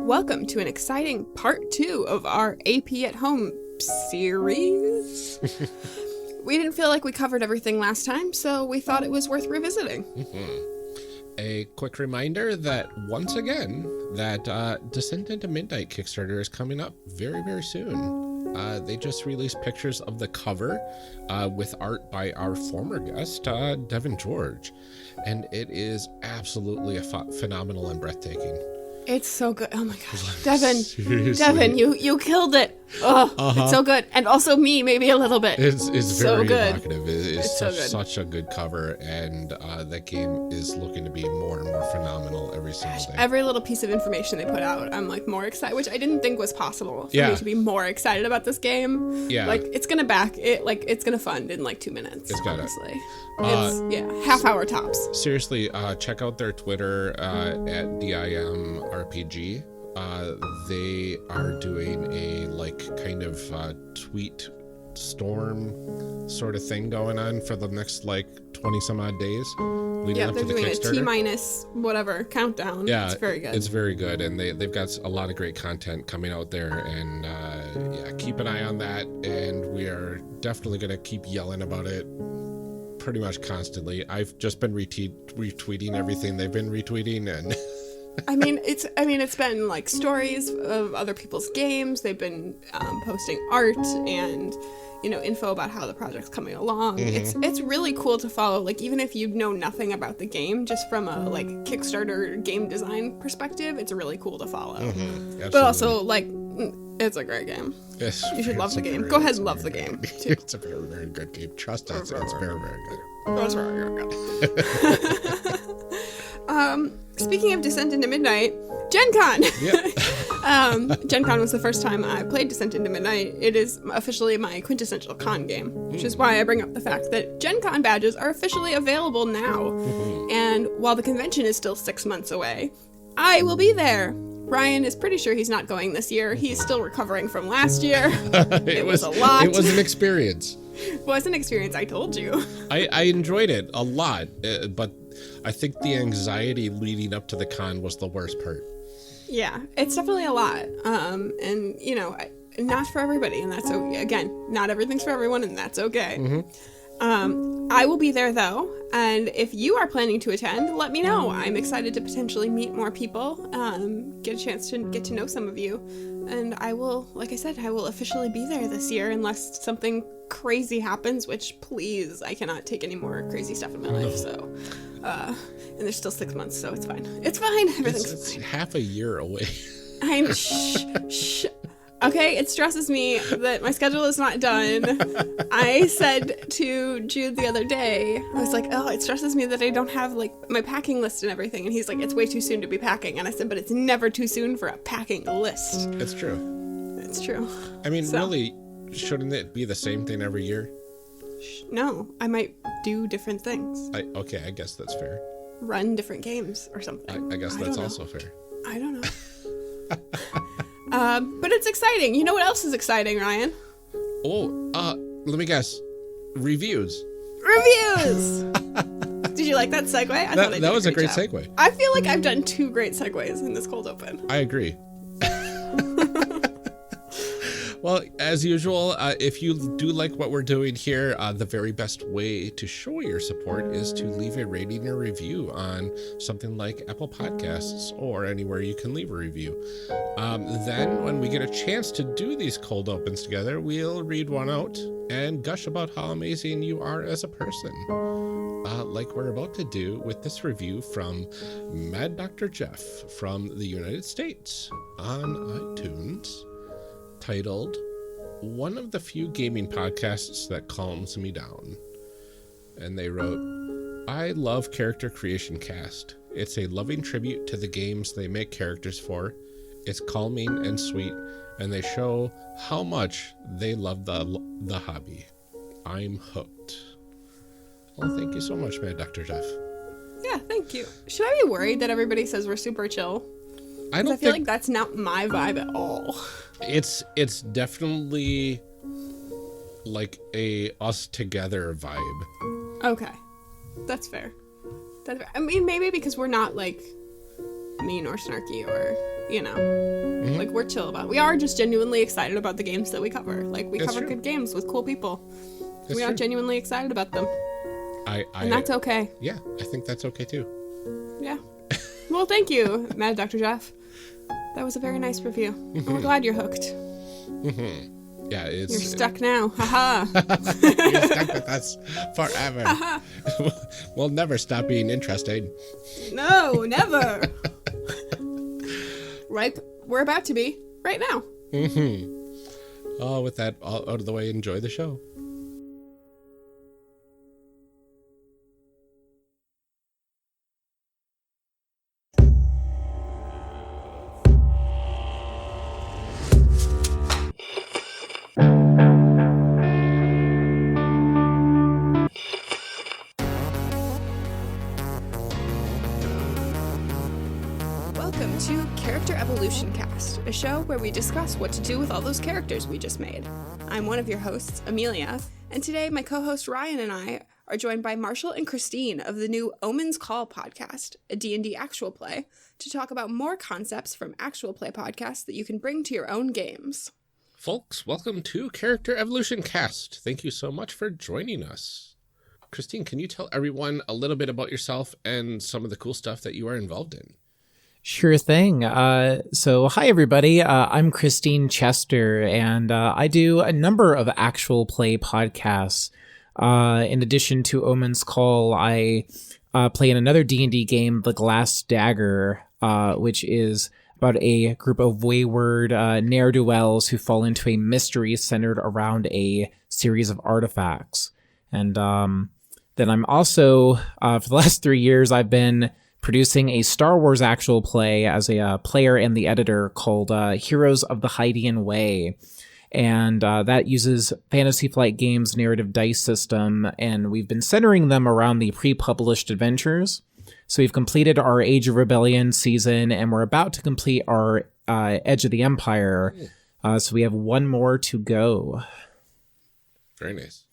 welcome to an exciting part 2 of our AP at Home series. We didn't feel like we covered everything last time, so we thought it was worth revisiting. A quick reminder that, once again, that Descent into Midnight Kickstarter is coming up very, very soon. They just released pictures of the cover with art by our former guest, Devin George. And it is absolutely phenomenal and breathtaking. It's so good. Oh my gosh. Devin, you killed it. Oh, It's so good. And also me, maybe a little bit. It's so very good. evocative. It's such a good cover, and that game is looking to be more and more phenomenal every single day. Every little piece of information they put out, I'm like more excited, which I didn't think was possible for me to be more excited about this game. Yeah. Like, it's gonna back it, like, it's gonna fund in like 2 minutes. It's got honestly. Half hour tops. Seriously, check out their Twitter at DIMRPG. They are doing a kind of tweet storm sort of thing going on for the next 20 some odd days leading up to the Kickstarter. They're doing a T-minus whatever countdown. Yeah, it's very good. It's very good, and they've got a lot of great content coming out there, and keep an eye on that, and we are definitely going to keep yelling about it pretty much constantly. I've just been retweeting everything they've been retweeting, and it's been like stories of other people's games. They've been posting art and info about how the project's coming along. It's really cool to follow, even if you know nothing about the game, just from a Kickstarter game design perspective, it's really cool to follow. But also it's a great game. Yes, you should love the game. Go ahead and love the game too. It's a very, very good game. Trust us, it's very, very good. That's very good. Speaking of Descent into Midnight, Gen Con! Gen Con was the first time I played Descent into Midnight. It is officially my quintessential con game, which is why I bring up the fact that Gen Con badges are officially available now. And while the convention is still 6 months away, I will be there. Ryan is pretty sure he's not going this year. He's still recovering from last year. It was a lot. It was an experience. It was an experience, I told you. I enjoyed it a lot, but I think the anxiety leading up to the con was the worst part. Yeah, it's definitely a lot. And, not for everybody, and that's okay. Again, not everything's for everyone, and that's okay. I will be there, though, and if you are planning to attend, let me know. I'm excited to potentially meet more people, get a chance to get to know some of you, and I will, like I said, I will officially be there this year unless something crazy happens, which, please, I cannot take any more crazy stuff in my life, so, and there's still 6 months, so it's fine. It's fine, everything's fine. It's half a year away. Shh. Okay, it stresses me that my schedule is not done. I said to Jude the other day, I was like, it stresses me that I don't have, my packing list and everything. And he's like, it's way too soon to be packing. And I said, but it's never too soon for a packing list. It's true. It's true. I mean, really, shouldn't it be the same thing every year? No, I might do different things. Okay, I guess that's fair. Run different games or something. I guess that's also fair. I don't know. But it's exciting. You know what else is exciting, Ryan? Let me guess. Reviews. Did you like that segue? I thought that was a great segue. I feel like I've done 2 great segues in this cold open. I agree. Well, as usual, if you do like what we're doing here, the very best way to show your support is to leave a rating or review on something like Apple Podcasts or anywhere you can leave a review. Then, when we get a chance to do these cold opens together, we'll read one out and gush about how amazing you are as a person. Like we're about to do with this review from Mad Dr. Jeff from the United States on iTunes. Titled, One of the Few Gaming Podcasts That Calms Me Down. And they wrote, I love Character Creation Cast. It's a loving tribute to the games they make characters for. It's calming and sweet, and they show how much they love the hobby. I'm hooked. Well, thank you so much, Mad Dr. Jeff. Yeah, thank you. Should I be worried that everybody says we're super chill? I feel like that's not my vibe at all. It's definitely like a us together vibe. Okay, that's fair. I mean, maybe because we're not mean or snarky or you know, like we're chill about it. We are just genuinely excited about the games that we cover. Like we cover good games with cool people. We are genuinely excited about them. And that's okay. Yeah, I think that's okay too. Yeah. Well, thank you, Mad Dr. Jeff. That was a very nice review. We're glad you're hooked. Yeah, you're stuck now. Haha. You're stuck with us forever. We'll never stop being interesting. No, never. Right, we're about to be right now. Oh, with that all out of the way, enjoy the show. Welcome to Character Evolution Cast, a show where we discuss what to do with all those characters we just made. I'm one of your hosts, Amelia, and today my co-host Ryan and I are joined by Marshall and Kristine of the new Omen's Call podcast, a D&D actual play, to talk about more concepts from actual play podcasts that you can bring to your own games. Folks, welcome to Character Evolution Cast. Thank you so much for joining us. Kristine, can you tell everyone a little bit about yourself and some of the cool stuff that you are involved in? Sure thing. So hi, everybody. I'm Kristine Chester, and I do a number of actual play podcasts. In addition to Omen's Call, I play in another D&D game, The Glass Dagger, which is about a group of wayward ne'er-do-wells who fall into a mystery centered around a series of artifacts. And then I'm also, for the last 3 years, I've been producing a Star Wars actual play as a player and the editor called Heroes of the Hydian Way. And that uses Fantasy Flight Games' narrative dice system, and we've been centering them around the pre-published adventures. So we've completed our Age of Rebellion season, and we're about to complete our Edge of the Empire. So we have one more to go. Very nice.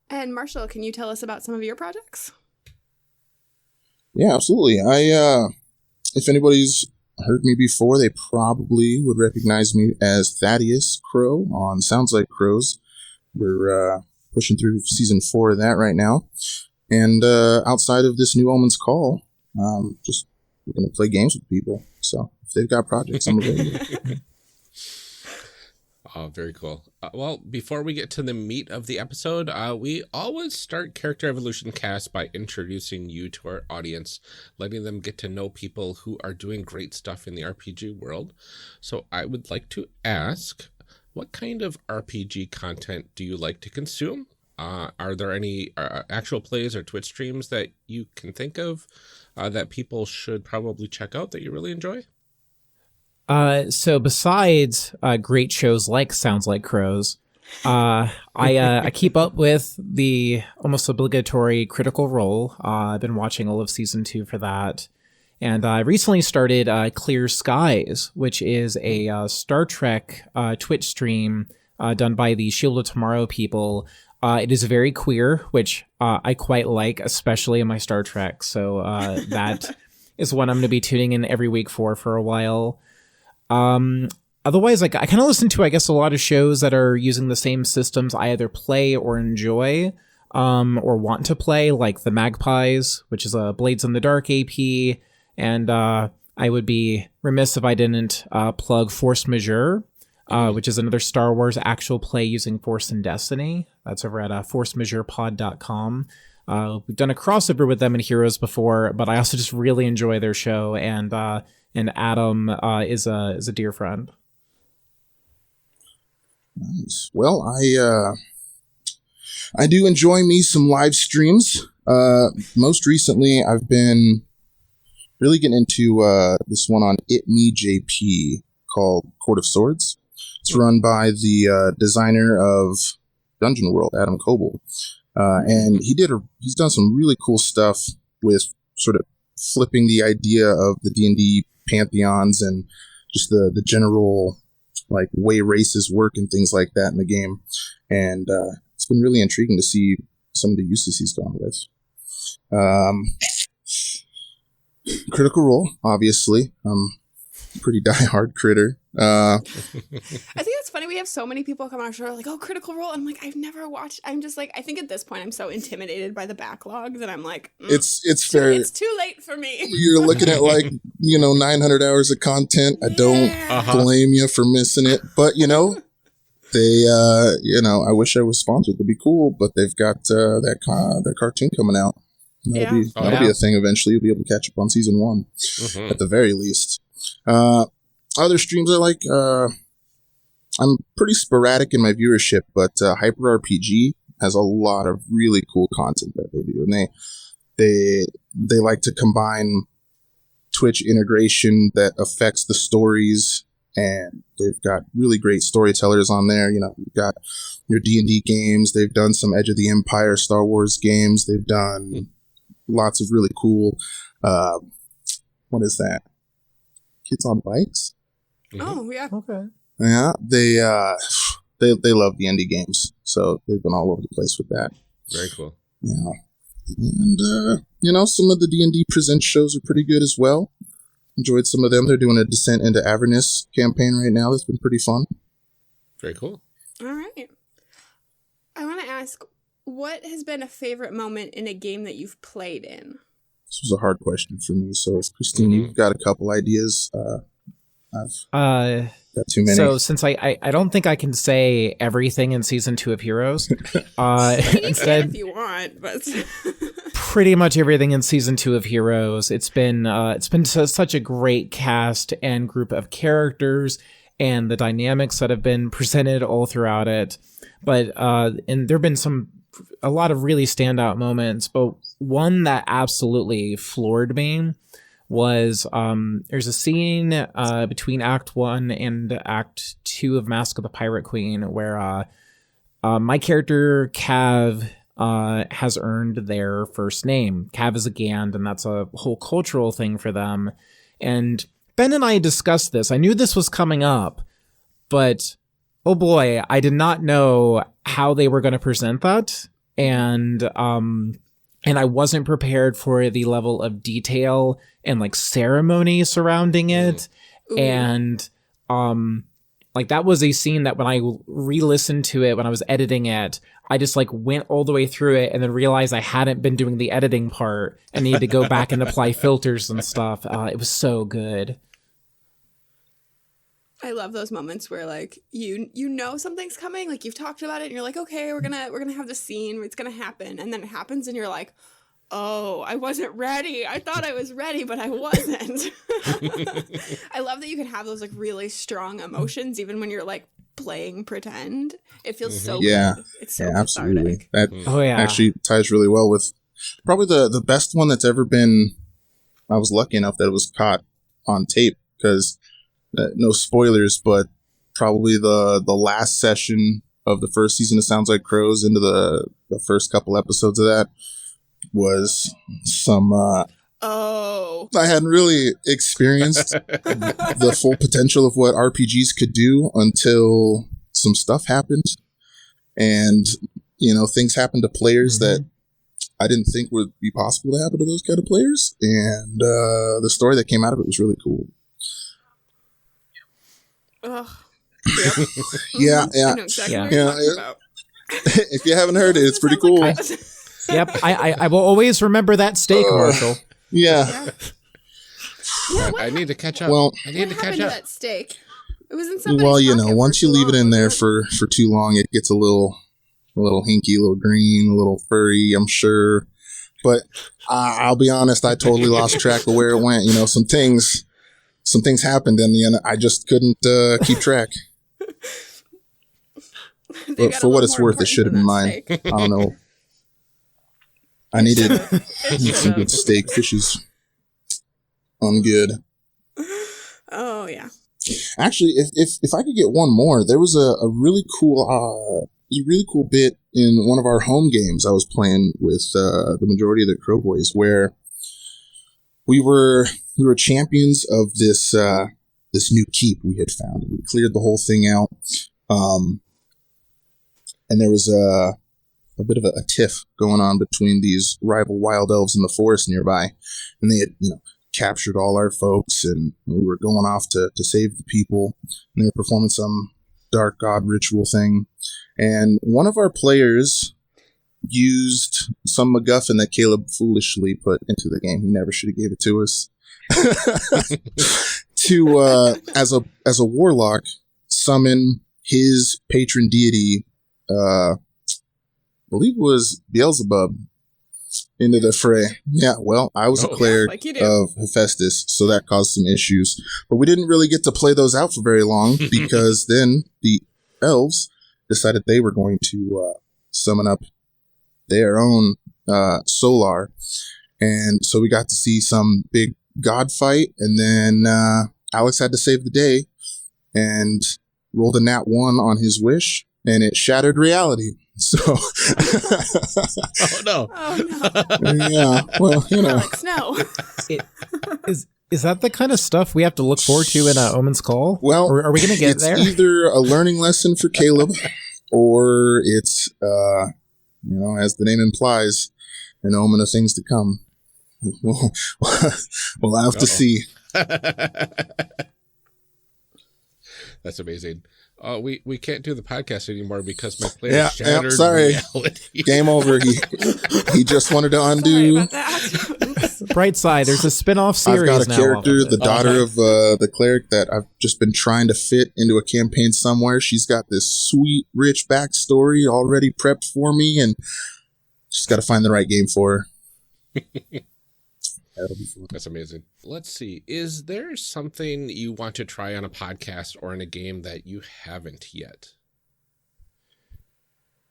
And Marshall, can you tell us about some of your projects? Yeah, absolutely. If anybody's heard me before, they probably would recognize me as Thaddeus Crow on Sounds Like Crows. We're pushing through season 4 of that right now. And outside of this new Omen's Call, just we're going to play games with people. So if they've got projects, I'm available. Oh, very cool. Well, before we get to the meat of the episode, we always start Character Evolution Cast by introducing you to our audience, letting them get to know people who are doing great stuff in the RPG world. So I would like to ask, what kind of RPG content do you like to consume? Are there any actual plays or Twitch streams that you can think of that people should probably check out that you really enjoy? So besides great shows like Sounds Like Crows, I keep up with the almost obligatory Critical Role. I've been watching all of season 2 for that. And I recently started Clear Skies, which is a Star Trek Twitch stream done by the Shield of Tomorrow people. It is very queer, which I quite like, especially in my Star Trek. So that is one I'm going to be tuning in every week for a while. Otherwise, like I kind of listen to, I guess, a lot of shows that are using the same systems I either play or enjoy, or want to play, like the Magpies, which is a Blades in the Dark AP, and I would be remiss if I didn't plug Force Majeure, which is another Star Wars actual play using Force and Destiny. That's over at forcemajeurepod.com. We've done a crossover with them in Heroes before, but I also just really enjoy their show, and Adam is a dear friend. Nice. Well, I do enjoy me some live streams. Most recently, I've been really getting into this one on JP called Court of Swords. It's run by the designer of Dungeon World, Adam Coble. And he's done some really cool stuff with sort of flipping the idea of the D&D pantheons and just the general like way races work and things like that in the game. And it's been really intriguing to see some of the uses he's gone with. Critical Role, obviously. I'm pretty diehard critter. I think it's funny. We have so many people come on our show like, "Oh, Critical Role," and I'm like, I've never watched. I'm just like, I think at this point, I'm so intimidated by the backlog that I'm like, it's fair. It's too late for me. You're looking at 900 hours of content. I don't blame you for missing it, but they I wish I was sponsored. That'd be cool, but they've got that cartoon coming out. That'll be a thing eventually. You'll be able to catch up on season 1 at the very least. Other streams I like, I'm pretty sporadic in my viewership, but HyperRPG has a lot of really cool content that they do, and they like to combine Twitch integration that affects the stories, and they've got really great storytellers on there. You've got your D&D games. They've done some Edge of the Empire, Star Wars games. They've done lots of really cool, what is that? Kids on Bikes? Oh, yeah. Okay. Yeah, they love the indie games, so they've been all over the place with that. Very cool. Yeah, and some of the D&D Presents shows are pretty good as well. Enjoyed some of them. They're doing a Descent into Avernus campaign right now. That's been pretty fun. Very cool. All right. I want to ask, what has been a favorite moment in a game that you've played in? This was a hard question for me. So, if Kristine, you've got a couple ideas. I've got too many. So since I don't think I can say everything in season 2 of Heroes, instead, if you want, but pretty much everything in season 2 of Heroes. It's been such a great cast and group of characters, and the dynamics that have been presented all throughout it. But and there've been a lot of really standout moments, but one that absolutely floored me was there's a scene between Act 1 and Act 2 of Mask of the Pirate Queen where my character Cav has earned their first name. Cav is a Gand, and that's a whole cultural thing for them. And Ben and I discussed this. I knew this was coming up, but oh boy, I did not know how they were going to present that. And I wasn't prepared for the level of detail and ceremony surrounding it. Ooh. And that was a scene that when I re-listened to it, when I was editing it, I just went all the way through it and then realized I hadn't been doing the editing part and needed to go back and apply filters and stuff. It was so good. I love those moments where you know something's coming, you've talked about it and you're like, okay, we're gonna have the scene, it's gonna happen, and then it happens and you're like, oh, I wasn't ready. I thought I was ready, but I wasn't. I love that you can have those really strong emotions even when you're playing pretend. It feels so good. It's so absolutely. That yeah. actually ties really well with probably the best one that's ever been. I was lucky enough that it was caught on tape because no spoilers, but probably the last session of the first season of Sounds Like Crows into the first couple episodes of that was some I hadn't really experienced the full potential of what RPGs could do until some stuff happened, and things happened to players that I didn't think would be possible to happen to those kind of players, and the story that came out of it was really cool. Ugh. Yep. Yeah. I know exactly what you're talking about. If you haven't heard it, it's pretty cool. Yep, I will always remember that steak, Marshall. Yeah. I need to catch up. What happened to that steak? It was in somebody's pocket once you leave it in there for too long, it gets a little hinky, a little green, a little furry, I'm sure. But I'll be honest, I totally lost track of where it went. Some things happened, and I just couldn't keep track. But for what it's worth, it should have been mine. I don't know. I needed some good steak. Fish is ungood. Oh yeah. Actually, if I could get one more, there was a really cool bit in one of our home games I was playing with the majority of the Crow Boys, where we were champions of this new keep we had found. We cleared the whole thing out, and there was a bit of a tiff going on between these rival wild elves in the forest nearby, and they had captured all our folks, and we were going off to save the people, and they were performing some dark god ritual thing. And one of our players used some MacGuffin that Caleb foolishly put into the game. He never should have gave it to us. To as a warlock, summon his patron deity, I believe it was Beelzebub, into the fray. Yeah, well, I was a cleric like of Hephaestus, so that caused some issues. But we didn't really get to play those out for very long because then the elves decided they were going to summon up their own Solar. And so we got to see some big god fight, and then Alex had to save the day and rolled a nat 1 on his wish, and it shattered reality. So, Oh no! yeah, well, you know, Alex, no. Is that the kind of stuff we have to look forward to in Omen's Call? well, Or are we going to get it's there? either a learning lesson for Caleb, or it's, as the name implies, an omen of things to come. We'll have to see. That's amazing. We can't do the podcast anymore because my player shattered sorry. reality. Game over. He just wanted to Sorry undo. about that. Bright side, there's a spin-off I've series got a now. character, off of the it. daughter of the cleric, that I've just been trying to fit into a campaign somewhere. She's got this sweet, rich backstory already prepped for me, and just got to find the right game for her. That'll be fun. That's amazing. Let's see. Is there something you want to try on a podcast or in a game that you haven't yet?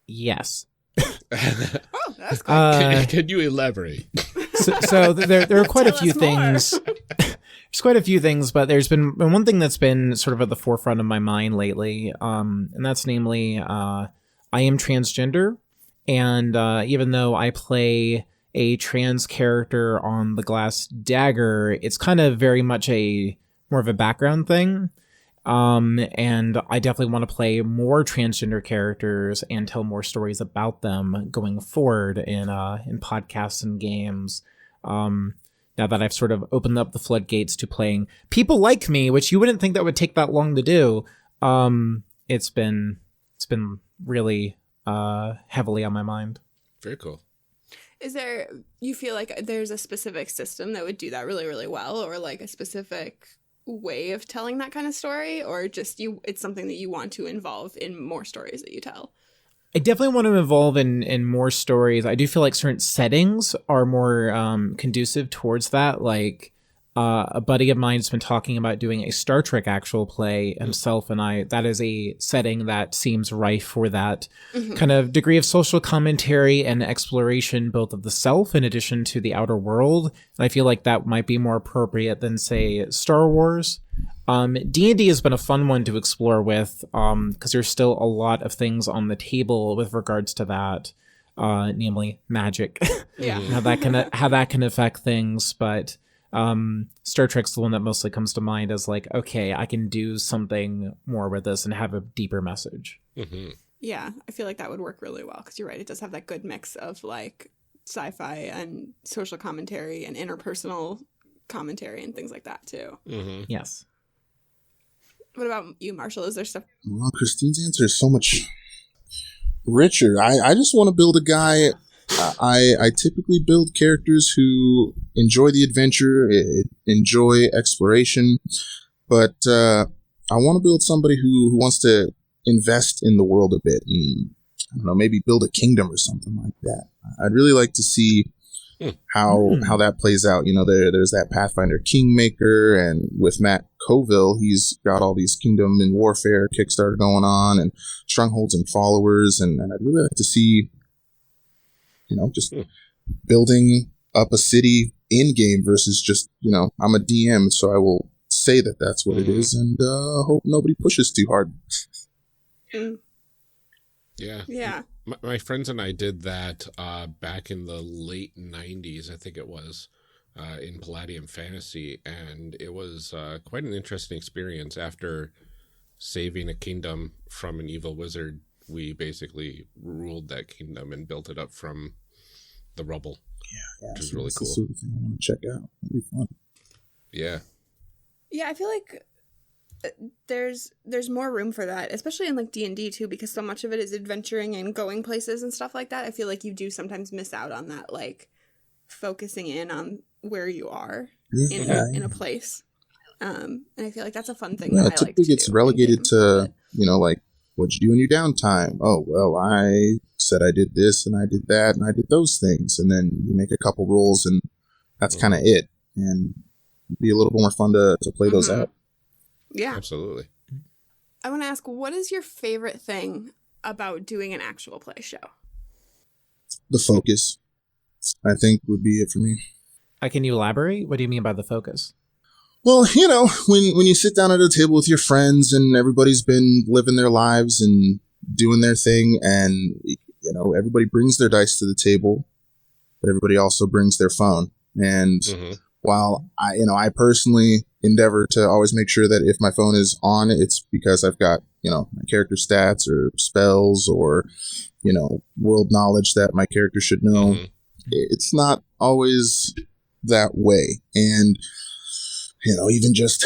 Yes. Oh, that's good. Can you elaborate? So there are quite a Tell few us more. things. There's quite a few things, but there's been one thing that's been sort of at the forefront of my mind lately, and that's namely, I am transgender, and even though I play a trans character on the glass Dagger, it's kind of very much more of a background thing. And I definitely want to play more transgender characters and tell more stories about them going forward in podcasts and games. Now that I've sort of opened up the floodgates to playing people like me, which you wouldn't think that would take that long to do. It's been really heavily on my mind. Very cool. You feel like there's a specific system that would do that really, really well, or like a specific way of telling that kind of story, or just it's something that you want to involve in more stories that you tell? I definitely want to involve in more stories. I do feel like certain settings are more conducive towards that. Like a buddy of mine has been talking about doing a Star Trek actual play himself, and that is a setting that seems rife for that kind of degree of social commentary and exploration, both of the self in addition to the outer world. And I feel like that might be more appropriate than, say, Star Wars. D&D has been a fun one to explore with, because there's still a lot of things on the table with regards to that, namely magic. Yeah. how that can affect things, but Star Trek's the one that mostly comes to mind as like, okay, I can do something more with this and have a deeper message. Mm-hmm. Yeah, I feel like that would work really well, because you're right, it does have that good mix of like sci-fi and social commentary and interpersonal commentary and things like that too. Mm-hmm. Yes. What about you, Marshall? Is there stuff? Well, Christine's answer is so much richer. I just want to build a guy. I typically build characters who enjoy the adventure, enjoy exploration, but I want to build somebody who wants to invest in the world a bit and, I don't know, maybe build a kingdom or something like that. I'd really like to see how that plays out. You know, there's that Pathfinder Kingmaker, and with Matt Colville, he's got all these Kingdom and Warfare Kickstarter going on, and Strongholds and Followers, and I'd really like to see, you know, just building up a city in game versus just, you know, I'm a DM, so I will say that that's what it is, and hope nobody pushes too hard. Yeah. Yeah. My friends and I did that back in the late 90s, I think it was, in Palladium Fantasy, and it was quite an interesting experience. After saving a kingdom from an evil wizard, we basically ruled that kingdom and built it up from the rubble, which was really cool. That's the sort of thing I want to check out. It'll be fun. Yeah. Yeah, I feel like there's more room for that, especially in like D&D too, because so much of it is adventuring and going places and stuff like that. I feel like you do sometimes miss out on that, like focusing in on where you are in a place. And I feel like that's a fun thing. Yeah, that it I like typically to gets do relegated in to, games, you know, like, what'd you do in your downtime? Oh, well, I said I did this and I did that and I did those things. And then you make a couple rolls and that's kind of it. And it'd be a little more fun to play those out. Yeah. Absolutely. I want to ask, what is your favorite thing about doing an actual play show? The focus, I think, would be it for me. Can you elaborate? What do you mean by the focus? Well, you know, when you sit down at a table with your friends and everybody's been living their lives and doing their thing, and, you know, everybody brings their dice to the table, but everybody also brings their phone. And while I personally endeavor to always make sure that if my phone is on, it's because I've got, you know, my character stats or spells or, you know, world knowledge that my character should know. It's not always that way. And, you know, even just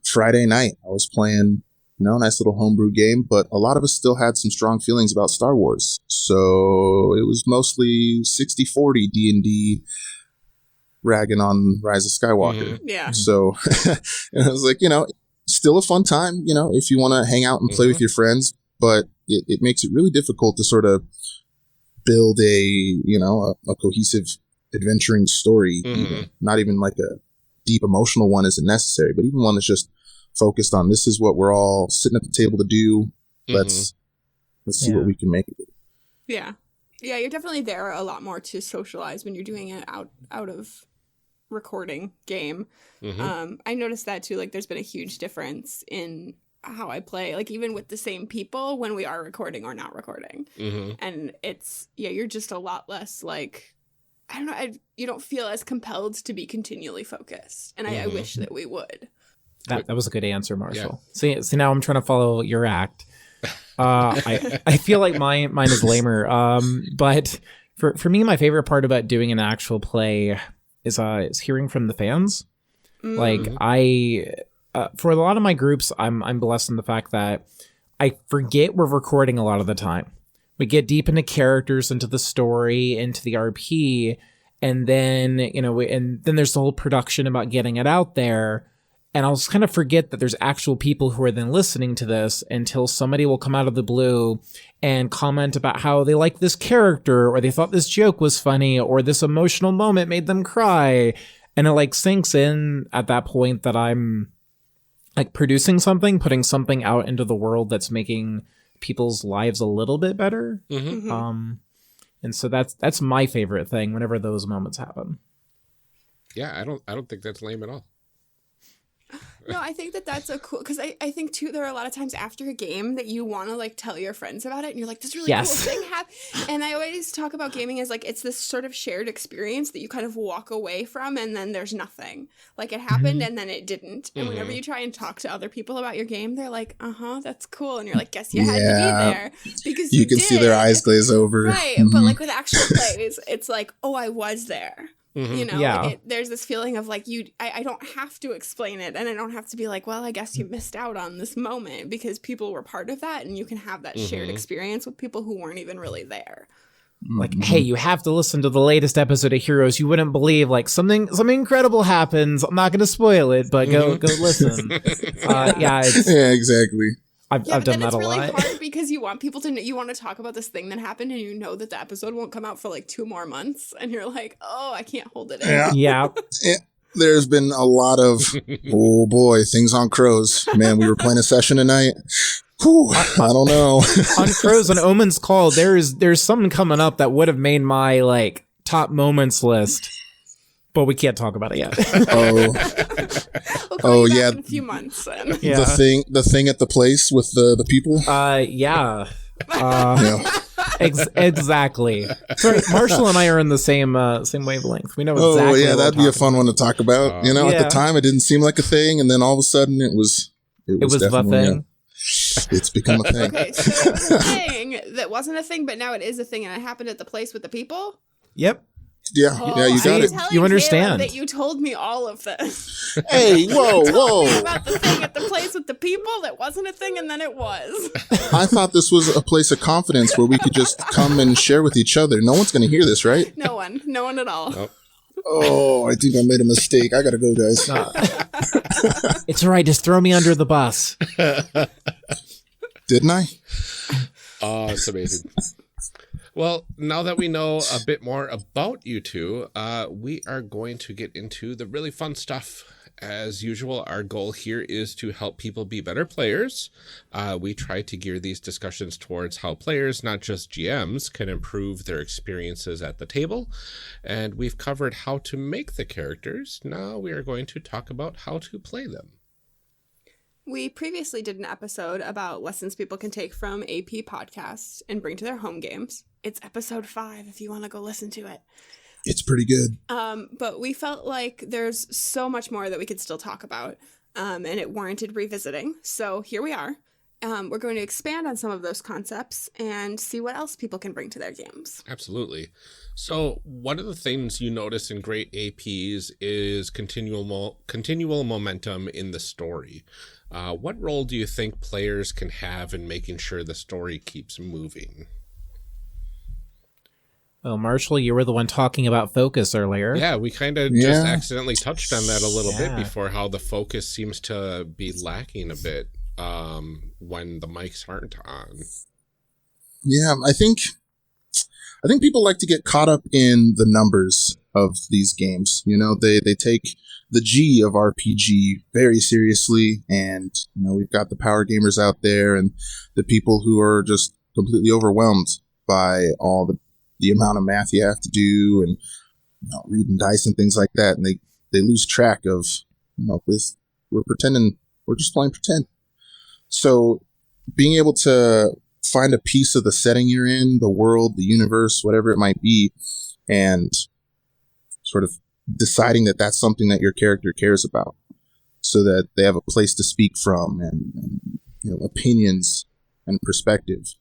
Friday night, I was playing, you know, a nice little homebrew game, but a lot of us still had some strong feelings about Star Wars. So it was mostly 60-40 D&D ragging on Rise of Skywalker. Yeah. So and I was like, you know, still a fun time, you know, if you want to hang out and play with your friends, but it makes it really difficult to sort of build a, you know, a cohesive adventuring story. Not even like a deep emotional one isn't necessary, but even one that's just focused on this is what we're all sitting at the table to do. Let's see what we can make of it. Yeah. Yeah, you're definitely there a lot more to socialize when you're doing it out of recording game. I noticed that too. Like there's been a huge difference in how I play, like even with the same people when we are recording or not recording. And it's, you're just a lot less like, I don't know, you don't feel as compelled to be continually focused. And I wish that we would. That was a good answer, Marshall. Yeah. See, now I'm trying to follow your act. I feel like mine is lamer. But for me, my favorite part about doing an actual play is hearing from the fans. Like for a lot of my groups, I'm blessed in the fact that I forget we're recording a lot of the time. We get deep into characters, into the story, into the RP, and then, you know, and then there's the whole production about getting it out there. And I'll just kind of forget that there's actual people who are then listening to this until somebody will come out of the blue and comment about how they like this character, or they thought this joke was funny, or this emotional moment made them cry. And it like sinks in at that point that I'm like producing something, putting something out into the world that's making people's lives a little bit better. And so that's my favorite thing whenever those moments happen. Yeah, I don't think that's lame at all. No, I think that's a cool, because I think too there are a lot of times after a game that you want to like tell your friends about it, and you're like, this really cool thing happened. And I always talk about gaming as like it's this sort of shared experience that you kind of walk away from, and then there's nothing. Like it happened and then it didn't. And whenever you try and talk to other people about your game, they're like, that's cool. And you're like, guess you had to be there because you can did. See their eyes glaze over. Right. But like with actual plays, it's like, oh, I was there. You know, like there's this feeling of like I don't have to explain it, and I don't have to be like, well, I guess you missed out on this moment because people were part of that, and you can have that shared experience with people who weren't even really there. Like, hey, you have to listen to the latest episode of Heroes. You wouldn't believe, like, something incredible happens. I'm not going to spoil it, but go listen. Yeah, exactly. I've done that a lot. It's really hard because you want people to know, you want to talk about this thing that happened, and you know that the episode won't come out for like 2 more months, and you're like, oh, I can't hold it in. Yeah. There's been a lot of, oh boy, things on Crows. Man, we were playing a session tonight. Whew, I don't know. On Crows, on Omen's Call, there's something coming up that would have made my like top moments list, but we can't talk about it yet. We'll yeah, in a few months. Yeah. The thing at the place with the people. Yeah. Exactly. Sorry, Marshall and I are in the same wavelength. We know exactly. Oh yeah, that'd be a fun one to talk about. You know, at the time it didn't seem like a thing, and then all of a sudden it was the thing. It's become a thing. Okay, so the thing that wasn't a thing, but now it is a thing, and it happened at the place with the people. Yep. Yeah, you got it. You understand. That you told me all of this. Hey, whoa. About the thing at the place with the people that wasn't a thing, and then it was. I thought this was a place of confidence where we could just come and share with each other. No one's going to hear this, right? No one at all. Nope. Oh, I think I made a mistake. I got to go, guys. It's all right. Just throw me under the bus. Didn't I? Oh, it's amazing. Well, now that we know a bit more about you two, we are going to get into the really fun stuff. As usual, our goal here is to help people be better players. We try to gear these discussions towards how players, not just GMs, can improve their experiences at the table. And we've covered how to make the characters. Now we are going to talk about how to play them. We previously did an episode about lessons people can take from AP podcasts and bring to their home games. It's episode 5 if you want to go listen to it. It's pretty good. But we felt like there's so much more that we could still talk about, and it warranted revisiting. So here we are. We're going to expand on some of those concepts and see what else people can bring to their games. Absolutely. So one of the things you notice in great APs is continual momentum in the story. What role do you think players can have in making sure the story keeps moving? Well, Marshall, you were the one talking about focus earlier. Yeah, we kind of just accidentally touched on that a little bit before, how the focus seems to be lacking a bit when the mics aren't on. Yeah, I think people like to get caught up in the numbers of these games. You know, they take the G of RPG very seriously, and you know, we've got the power gamers out there and the people who are just completely overwhelmed by all the amount of math you have to do and reading dice and things like that, and they lose track of we're pretending, we're just playing pretend. So being able to find a piece of the setting you're in, the world, the universe, whatever it might be, and sort of deciding that that's something that your character cares about, so that they have a place to speak from and opinions and perspective.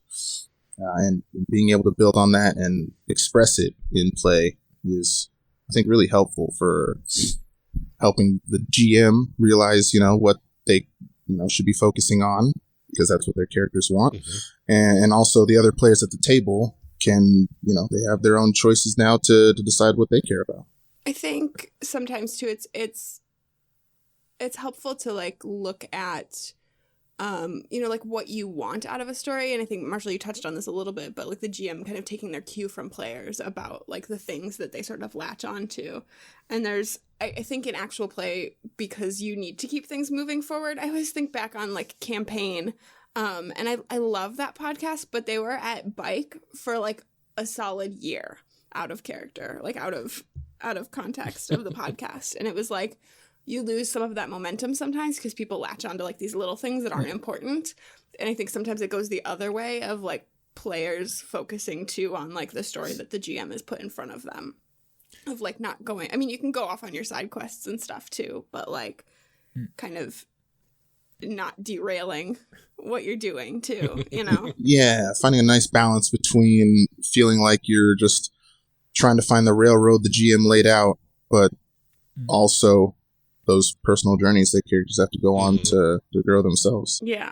And being able to build on that and express it in play is, I think, really helpful for helping the GM realize, what they, should be focusing on, because that's what their characters want. Mm-hmm. And also the other players at the table can, they have their own choices now to decide what they care about. I think sometimes too, it's helpful to look at, what you want out of a story. And I think, Marshall, you touched on this a little bit, but the GM kind of taking their cue from players about the things that they sort of latch on to. And there's, I think in actual play, because you need to keep things moving forward, I always think back on Campaign. And I love that podcast, but they were at Bike for a solid year out of character, out of context of the podcast. And it was you lose some of that momentum sometimes because people latch onto these little things that aren't important. And I think sometimes it goes the other way of players focusing too on the story that the GM has put in front of them, of not going, I mean, you can go off on your side quests and stuff too, but kind of not derailing what you're doing too, Yeah, finding a nice balance between feeling like you're just trying to find the railroad the GM laid out, but also those personal journeys that characters have to go on to grow themselves. Yeah.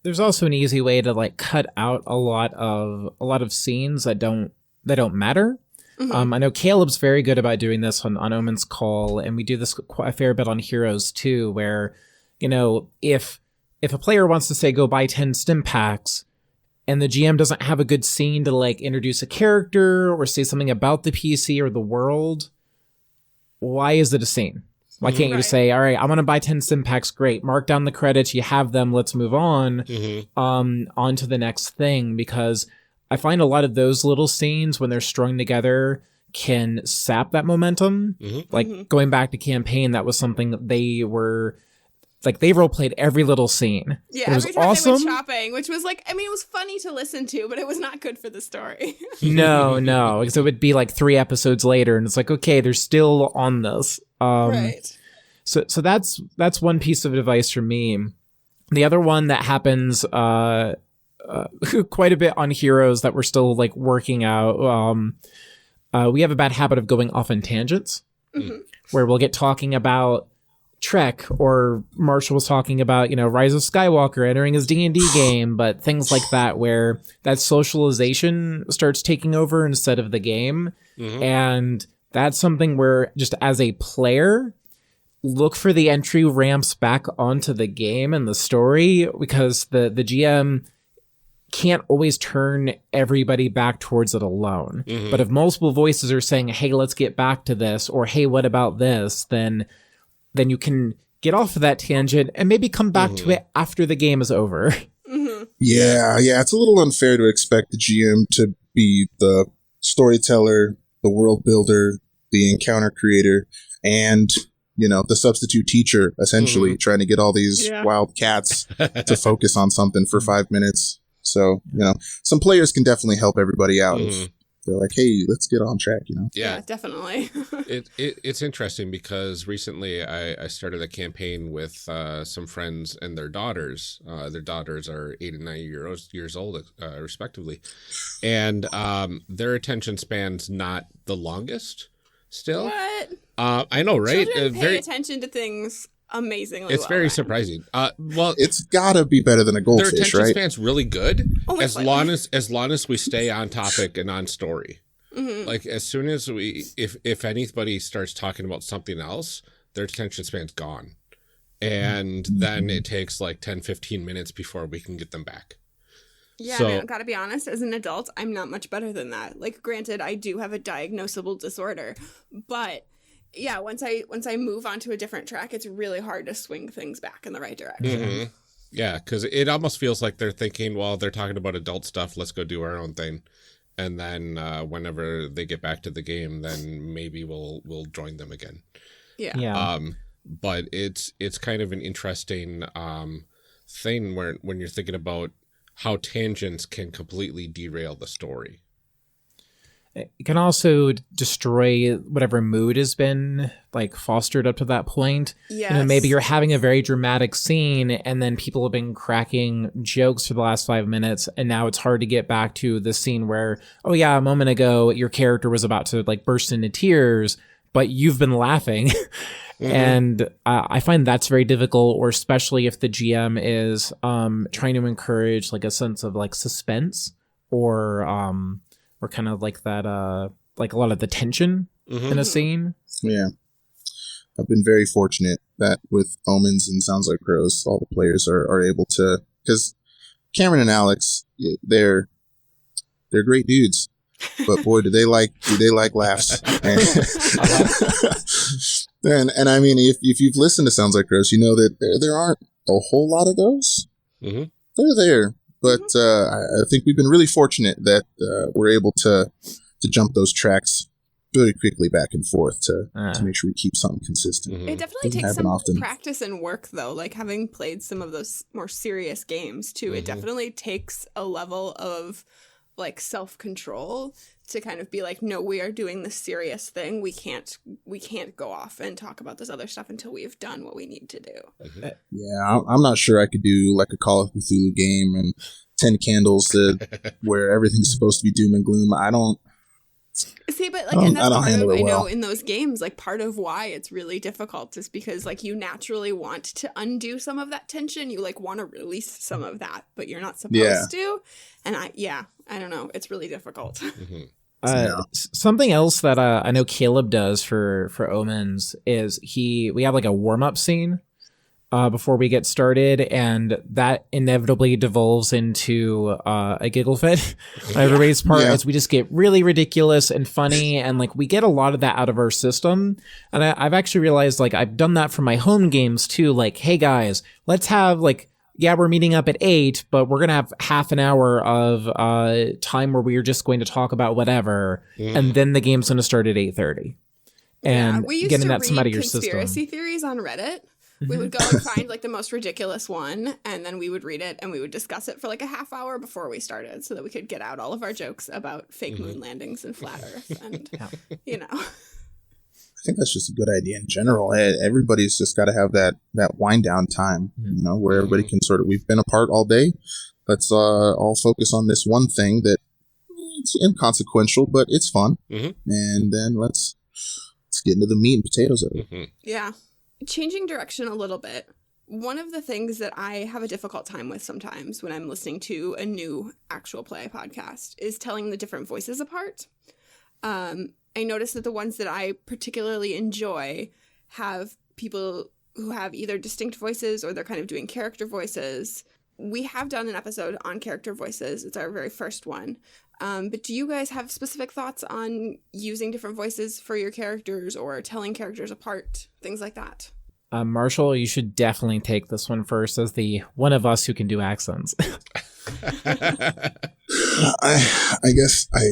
There's also an easy way to cut out a lot of scenes that don't matter. Mm-hmm. I know Caleb's very good about doing this on Omen's call, and we do this quite a fair bit on Heroes too, where if a player wants to say go buy 10 stim packs, and the GM doesn't have a good scene to introduce a character or say something about the PC or the world, why is it a scene? Why can't you just say, all right, I want to buy 10 sim packs. Great. Mark down the credits. You have them. Let's move on, on to the next thing. Because I find a lot of those little scenes, when they're strung together, can sap that momentum. Going back to Campaign, that was something that they were, they role-played every little scene. Yeah, it was every time awesome. they went shopping, which was it was funny to listen to, but it was not good for the story. No, because it would be 3 episodes later, and it's okay, they're still on this. Right. So that's one piece of advice from me. The other one that happens quite a bit on Heroes that we're still working out. we have a bad habit of going off on tangents, where we'll get talking about Trek, or Marshall was talking about, Rise of Skywalker entering his D&D game, but things like that, where that socialization starts taking over instead of the game. And that's something where, just as a player, look for the entry ramps back onto the game and the story, because the GM can't always turn everybody back towards it alone. But if multiple voices are saying, hey, let's get back to this, or hey, what about this, then you can get off of that tangent and maybe come back to it after the game is over. Yeah, it's a little unfair to expect the GM to be the storyteller, the world builder, the encounter creator, and the substitute teacher, essentially, trying to get all these wild cats to focus on something for 5 minutes. So, some players can definitely help everybody out. They're like, hey, let's get on track, Yeah, definitely. It's interesting because recently I started a campaign with some friends and their daughters. Their daughters are 8 and 9 years old, respectively. And their attention span's not the longest still. What? I know, right? Children pay attention to things amazingly It's very surprising. Well, it's gotta be better than a goldfish, their attention right? span's really good as slightly. long as we stay on topic and on story. Like as soon as if anybody starts talking about something else, their attention span's gone, and then it takes like 10-15 minutes before we can get them back. Yeah, So- man, gotta be honest, as an adult, I'm not much better than that. Like, granted, I do have a diagnosable disorder, but yeah, once I move on to a different track, it's really hard to swing things back in the right direction. Yeah, because it almost feels like they're thinking, well, they're talking about adult stuff, let's go do our own thing. And then whenever they get back to the game, then maybe we'll join them again. Yeah. But it's kind of an interesting thing when you're thinking about how tangents can completely derail the story. It can also destroy whatever mood has been fostered up to that point. Yes. Maybe you're having a very dramatic scene, and then people have been cracking jokes for the last 5 minutes, and now it's hard to get back to the scene where, oh yeah, a moment ago your character was about to burst into tears, but you've been laughing. And I find that's very difficult, or especially if the GM is trying to encourage a sense of suspense, or kind of that a lot of the tension in a scene. Yeah. I've been very fortunate that with Omens and Sounds Like Crows, all the players are able to, because Cameron and Alex, they're great dudes, but boy, do they like laughs. And I mean, if you've listened to Sounds Like Crows, you know that there aren't a whole lot of those. They're there. But I think we've been really fortunate that we're able to jump those tracks really quickly back and forth to make sure we keep something consistent. It definitely Doesn't takes happen some often. practice and work, though. Having played some of those more serious games, too, it definitely takes a level of self-control to kind of be no, we are doing this serious thing. We can't go off and talk about this other stuff until we've done what we need to do. Yeah, I'm not sure I could do a Call of Cthulhu game and 10 candles where everything's supposed to be doom and gloom. I don't. See, but I and that's don't part handle of, it I know well. in those games, part of why it's really difficult is because you naturally want to undo some of that tension. You want to release some of that, but you're not supposed to. And I don't know. It's really difficult. Something else that I know Caleb does for Omens is we have a warm-up scene before we get started, and that inevitably devolves into a giggle fit on everybody's part as we just get really ridiculous and funny, and we get a lot of that out of our system. And I've actually realized I've done that for my home games too. Hey guys, let's have we're meeting up at 8, but we're going to have half an hour of time where we're just going to talk about whatever. And then the game's going to start at 8:30. And we used getting to that some out of your conspiracy system. theories on Reddit. We would go and find the most ridiculous one, and then we would read it, and we would discuss it for a half hour before we started, so that we could get out all of our jokes about fake moon landings and flat Earth, and I think that's just a good idea in general. Everybody's just got to have that wind down time, where everybody can we've been apart all day. Let's all focus on this one thing that it's inconsequential, but it's fun. Mm-hmm. And then let's get into the meat and potatoes of it. Mm-hmm. Yeah. Changing direction a little bit. One of the things that I have a difficult time with sometimes when I'm listening to a new actual play podcast is telling the different voices apart. I notice that the ones that I particularly enjoy have people who have either distinct voices or they're kind of doing character voices. We have done an episode on character voices. It's our very first one. But do you guys have specific thoughts on using different voices for your characters or telling characters apart, things like that? Marshall, you should definitely take this one first as the one of us who can do accents. I guess I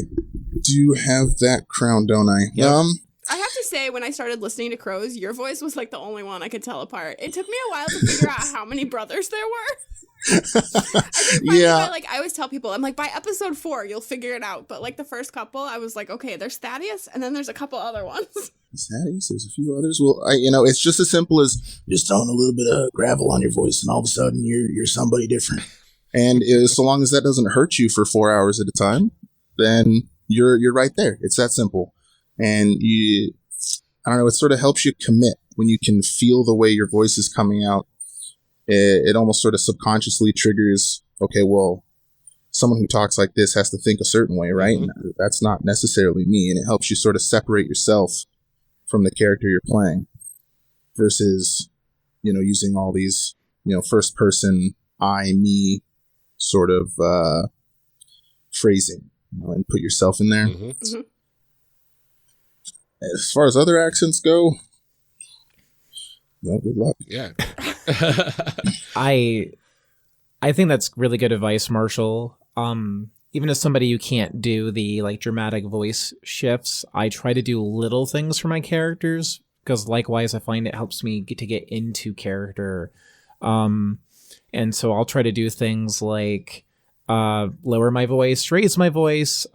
do have that crown, don't I? Yep. I have to say, when I started listening to Crows, your voice was like the only one I could tell apart. It took me a while to figure out how many brothers there were. Yeah. I always tell people, I'm like, by episode 4, you'll figure it out. But like the first couple, I was like, okay, there's Thaddeus, and then there's a couple other ones. Thaddeus, there's a few others. Well, it's just as simple as just throwing a little bit of gravel on your voice, and all of a sudden you're somebody different. And so long as that doesn't hurt you for 4 hours at a time, then you're right there. It's that simple. And I don't know, it sort of helps you commit when you can feel the way your voice is coming out. It almost sort of subconsciously triggers, okay, well, someone who talks like this has to think a certain way, right? Mm-hmm. And that's not necessarily me. And it helps you sort of separate yourself from the character you're playing versus, using all these, first person, I, me sort of phrasing, and put yourself in there. Mm-hmm. Mm-hmm. As far as other accents go, well, good luck. Yeah. I think that's really good advice, Marshall. Even as somebody who can't do the dramatic voice shifts, I try to do little things for my characters because likewise I find it helps me to get into character. And so I'll try to do things like lower my voice, raise my voice,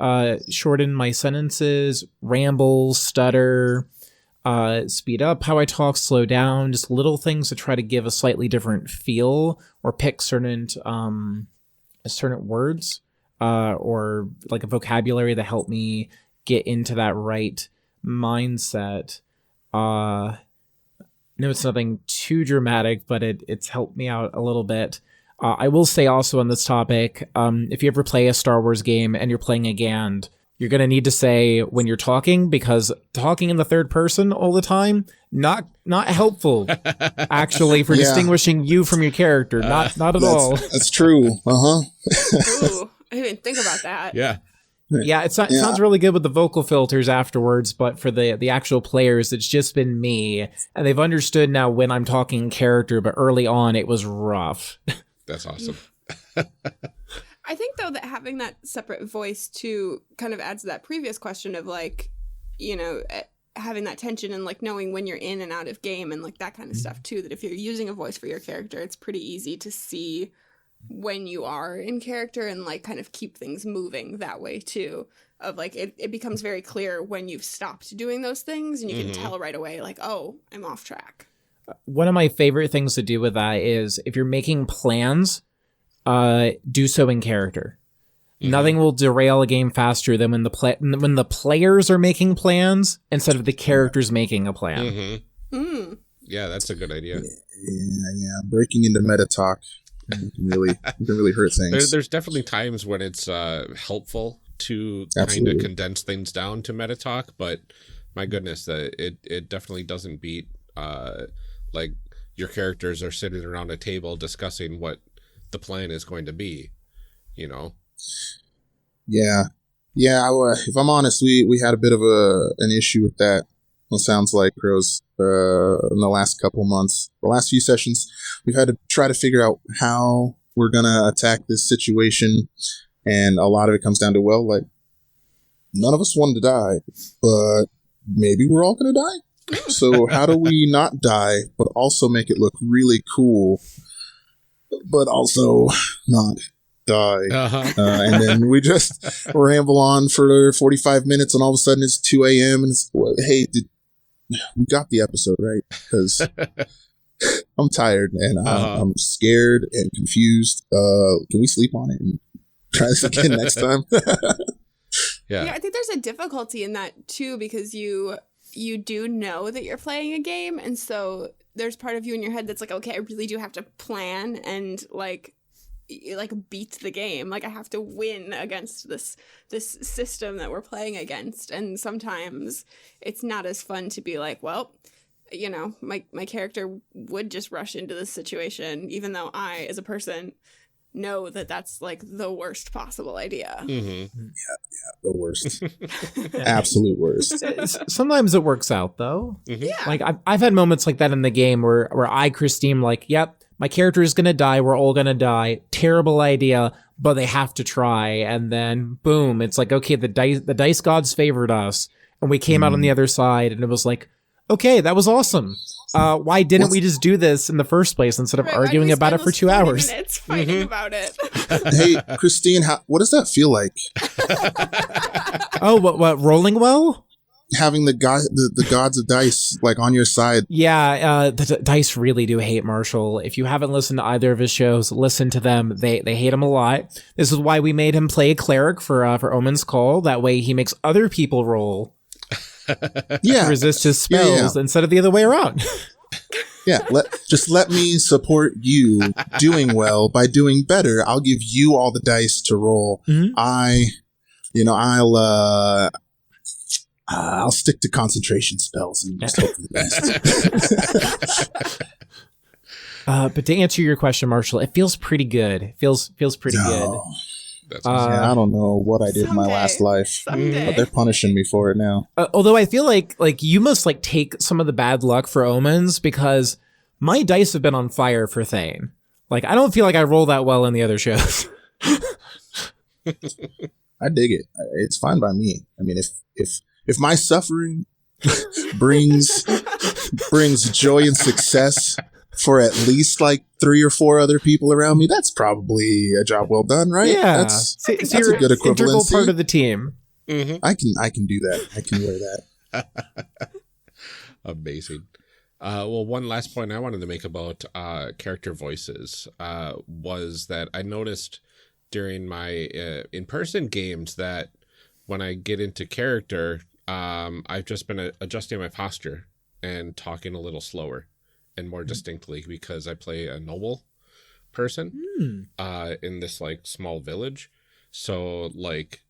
shorten my sentences, ramble, stutter, speed up how I talk, slow down, just little things to try to give a slightly different feel or pick certain words or like a vocabulary that help me get into that right mindset. No, it's nothing too dramatic, but it's helped me out a little bit. I will say also on this topic, if you ever play a Star Wars game and you're playing a Gand, you're going to need to say when you're talking, because talking in the third person all the time, not helpful, actually, for distinguishing you from your character. Not at all. That's true. Uh-huh. Ooh, I didn't think about that. Yeah. Yeah, it sounds really good with the vocal filters afterwards, but for the actual players, it's just been me. And they've understood now when I'm talking in character, but early on, it was rough. That's awesome. I think, though, that having that separate voice, too, kind of adds to that previous question of, having that tension and, knowing when you're in and out of game and, that kind of stuff, too, that if you're using a voice for your character, it's pretty easy to see when you are in character and, kind of keep things moving that way, too. Of, it becomes very clear when you've stopped doing those things and you can tell right away, oh, I'm off track. One of my favorite things to do with that is if you're making plans, do so in character. Mm-hmm. Nothing will derail a game faster than when the players are making plans instead of the characters making a plan. Mm-hmm. Mm. Yeah, that's a good idea. Yeah. Breaking into meta talk can really hurt things. There's definitely times when it's helpful to kind of condense things down to meta talk, but my goodness, it definitely doesn't beat your characters are sitting around a table discussing what the plan is going to be, Yeah. If I'm honest, we had a bit of an issue with that. It sounds like, Crows, in the last couple months, the last few sessions, we've had to try to figure out how we're going to attack this situation. And a lot of it comes down to, none of us wanted to die, but maybe we're all going to die. So how do we not die, but also make it look really cool, but also not die? Uh-huh. And then we just ramble on for 45 minutes, and all of a sudden it's 2 a.m. and it's, hey, we got the episode, right? Because I'm tired and I'm scared and confused. Can we sleep on it and try this again next time? Yeah, I think there's a difficulty in that too, because you do know that you're playing a game, and so there's part of you in your head that's like, okay, I really do have to plan and like beat the game. Like I have to win against this system that we're playing against, and sometimes it's not as fun to be like, well, you know, my character would just rush into this situation, even though I, as a person, know that that's like the worst possible idea. Mm-hmm. Yeah, the worst. Absolute worst. Sometimes it works out though. Mm-hmm. Yeah. Like I've had moments like that in the game where I, Kristine, like, yep, my character is gonna die, we're all gonna die. Terrible idea, but they have to try. And then boom, it's like, okay, the dice gods favored us, and we came out on the other side, and it was like, okay, that was awesome. Why didn't we just do this in the first place instead of arguing about it for 2 hours? It's fighting about it. Hey, Kristine, what does that feel like? Oh, what rolling well? Having the gods of dice like on your side. Yeah, the dice really do hate Marshall. If you haven't listened to either of his shows, listen to them. They hate him a lot. This is why we made him play a cleric for Omen's Call. That way he makes other people roll. Yeah, resist his spells instead of the other way around. Yeah, let me support you doing well by doing better. I'll give you all the dice to roll. Mm-hmm. I'll stick to concentration spells and just hope for the best. But to answer your question, Marshall, it feels pretty good. It feels pretty good. That's awesome. I don't know what I did in my last life, but they're punishing me for it now. Although I feel like you must like take some of the bad luck for omens, because my dice have been on fire for Thane. Like I don't feel like I roll that well in the other shows. I dig it. It's fine by me. I mean, if my suffering brings joy and success for at least like 3 or 4 other people around me, that's probably a job well done, right? Yeah, that's a good equivalency. Integral part of the team. Mm-hmm. I can do that. I can wear that. Amazing. Well, one last point I wanted to make about character voices was that I noticed during my in-person games that when I get into character, I've just been adjusting my posture and talking a little slower and more distinctly, because I play a noble person in this like small village. So like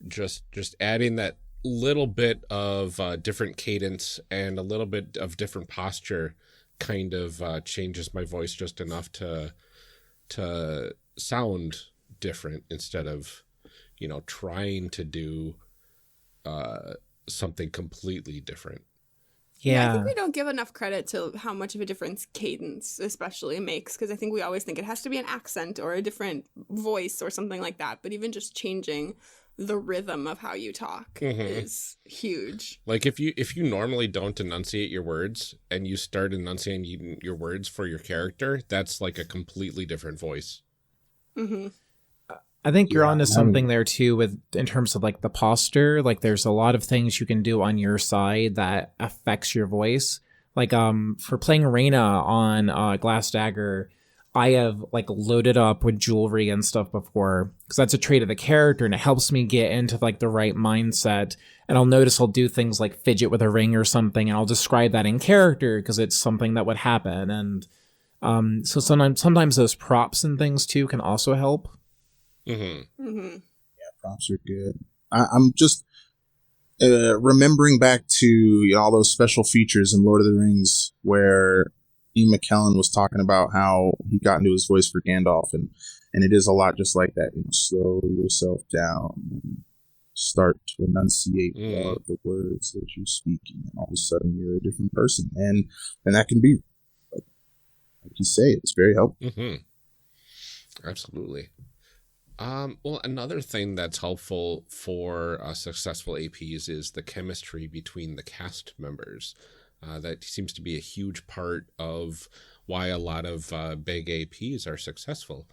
just adding that little bit of different cadence and a little bit of different posture kind of changes my voice just enough to sound different instead of, you know, trying to do something completely different. Yeah. I think we don't give enough credit to how much of a difference cadence especially makes, because I think we always think it has to be an accent or a different voice or something like that, but even just changing the rhythm of how you talk is huge. Like if you normally don't enunciate your words and you start enunciating your words for your character, that's like a completely different voice. Mm-hmm. I think you're onto something there too, with in terms of like the posture. Like there's a lot of things you can do on your side that affects your voice. Like for playing Reyna on Glass Dagger, I have like loaded up with jewelry and stuff before, because that's a trait of the character and it helps me get into like the right mindset. And I'll notice I'll do things like fidget with a ring or something, and I'll describe that in character because it's something that would happen. And so sometimes those props and things too can also help. Mm-hmm. Mm-hmm. Yeah, props are good. I'm just remembering back to all those special features in Lord of the Rings where Ian McKellen was talking about how he got into his voice for Gandalf, and it is a lot just like that. You know, slow yourself down and start to enunciate the words that you're speaking, and all of a sudden you're a different person, and that can be, like you say, it's very helpful. Mm-hmm. Absolutely. Well, another thing that's helpful for successful APs is the chemistry between the cast members. That seems to be a huge part of why a lot of big APs are successful,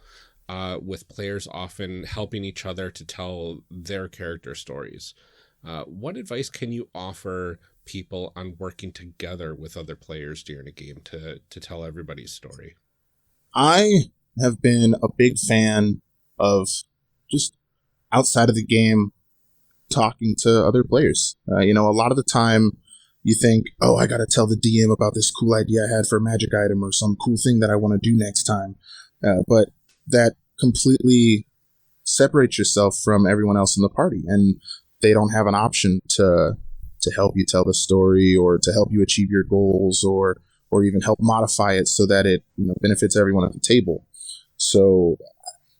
with players often helping each other to tell their character stories. What advice can you offer people on working together with other players during a game to tell everybody's story? I have been a big fan of just outside of the game talking to other players. A lot of the time you think, oh, I got to tell the DM about this cool idea I had for a magic item or some cool thing that I want to do next time. But that completely separates yourself from everyone else in the party, and they don't have an option to help you tell the story or to help you achieve your goals or even help modify it so that it benefits everyone at the table. So,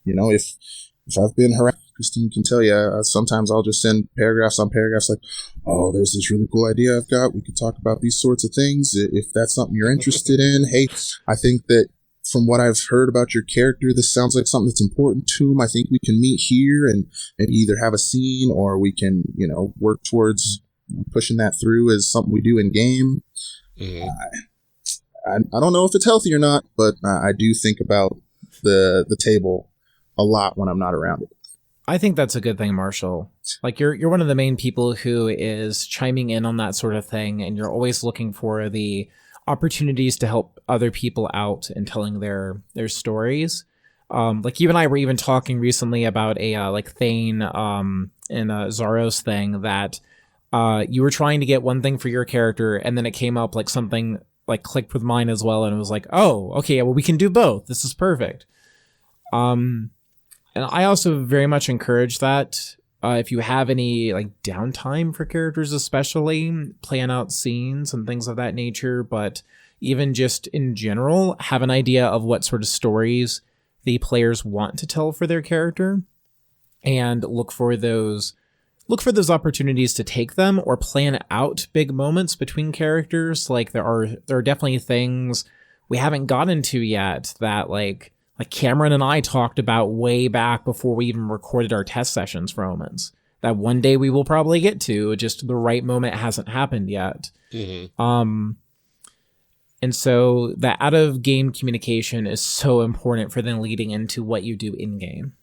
if I've been harassed, Kristine can tell you, sometimes I'll just send paragraphs on paragraphs like, oh, there's this really cool idea I've got. We could talk about these sorts of things. If that's something you're interested in, hey, I think that from what I've heard about your character, this sounds like something that's important to him. I think we can meet here and maybe either have a scene or we can, work towards pushing that through as something we do in game. Mm-hmm. I don't know if it's healthy or not, but I do think about the table a lot when I'm not around it. I think that's a good thing, Marshall. Like you're one of the main people who is chiming in on that sort of thing, and you're always looking for the opportunities to help other people out and telling their stories. Like you and I were even talking recently about a Thane and Zaros thing that you were trying to get one thing for your character, and then it came up like something like clicked with mine as well, and it was like, oh, okay, well we can do both. This is perfect. And I also very much encourage that if you have any like downtime for characters, especially plan out scenes and things of that nature, but even just in general, have an idea of what sort of stories the players want to tell for their character and look for those opportunities to take them or plan out big moments between characters. Like there are definitely things we haven't gotten to yet that like Cameron and I talked about way back before we even recorded our test sessions for Omens that one day we will probably get to, just the right moment hasn't happened yet. Mm-hmm. And so that out of game communication is so important for then leading into what you do in game.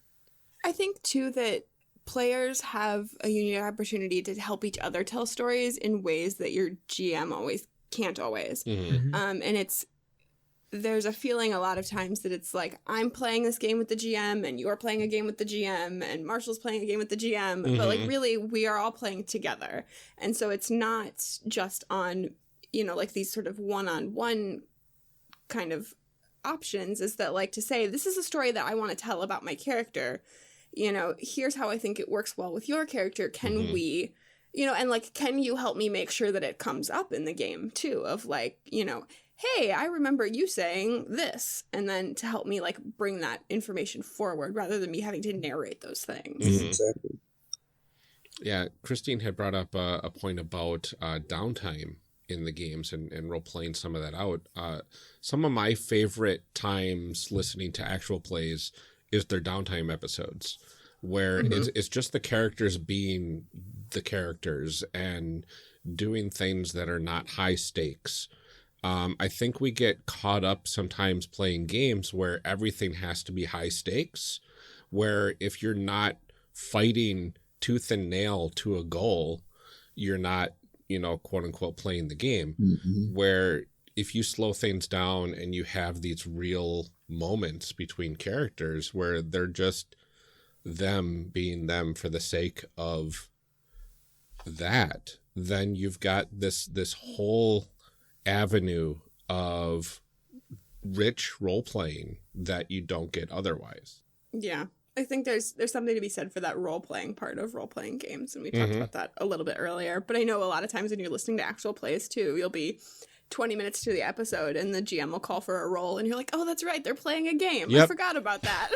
I think too that players have a unique opportunity to help each other tell stories in ways that your GM can't always. Mm-hmm. And there's a feeling a lot of times that it's like, I'm playing this game with the GM and you're playing a game with the GM and Marshall's playing a game with the GM. Mm-hmm. But like really we are all playing together. And so it's not just on, like these sort of one-on-one kind of options, is that like to say, this is a story that I want to tell about my character. Here's how I think it works well with your character. Can we, and like, can you help me make sure that it comes up in the game too, of like, hey, I remember you saying this, and then to help me like bring that information forward rather than me having to narrate those things. Mm-hmm. Exactly. Yeah, Kristine had brought up a point about downtime in the games and role-playing some of that out. Some of my favorite times listening to actual plays is their downtime episodes, where it's just the characters being the characters and doing things that are not high stakes. I think we get caught up sometimes playing games where everything has to be high stakes, where if you're not fighting tooth and nail to a goal, you're not, quote unquote, playing the game. Mm-hmm. Where if you slow things down and you have these real moments between characters where they're just them being them for the sake of that, then you've got this whole avenue of rich role playing that you don't get otherwise. Yeah, I think there's something to be said for that role playing part of role playing games, and we talked about that a little bit earlier. But I know a lot of times when you're listening to actual plays too, you'll be 20 minutes to the episode and the GM will call for a roll and you're like, oh, that's right, they're playing a game. Yep. I forgot about that.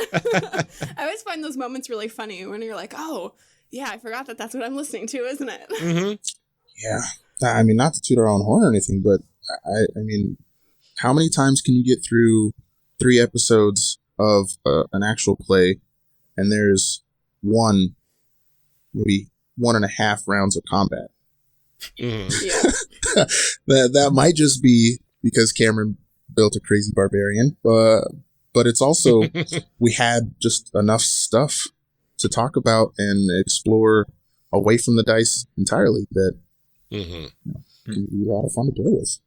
I always find those moments really funny when you're like, oh yeah, I forgot that's what I'm listening to, isn't it? Mm-hmm. Yeah, I mean, not to toot our own horn or anything, but I mean, how many times can you get through 3 episodes of an actual play and there's maybe 1.5 rounds of combat? Yeah. that might just be because Cameron built a crazy barbarian, but it's also we had just enough stuff to talk about and explore away from the dice entirely that can be a lot of fun to play with.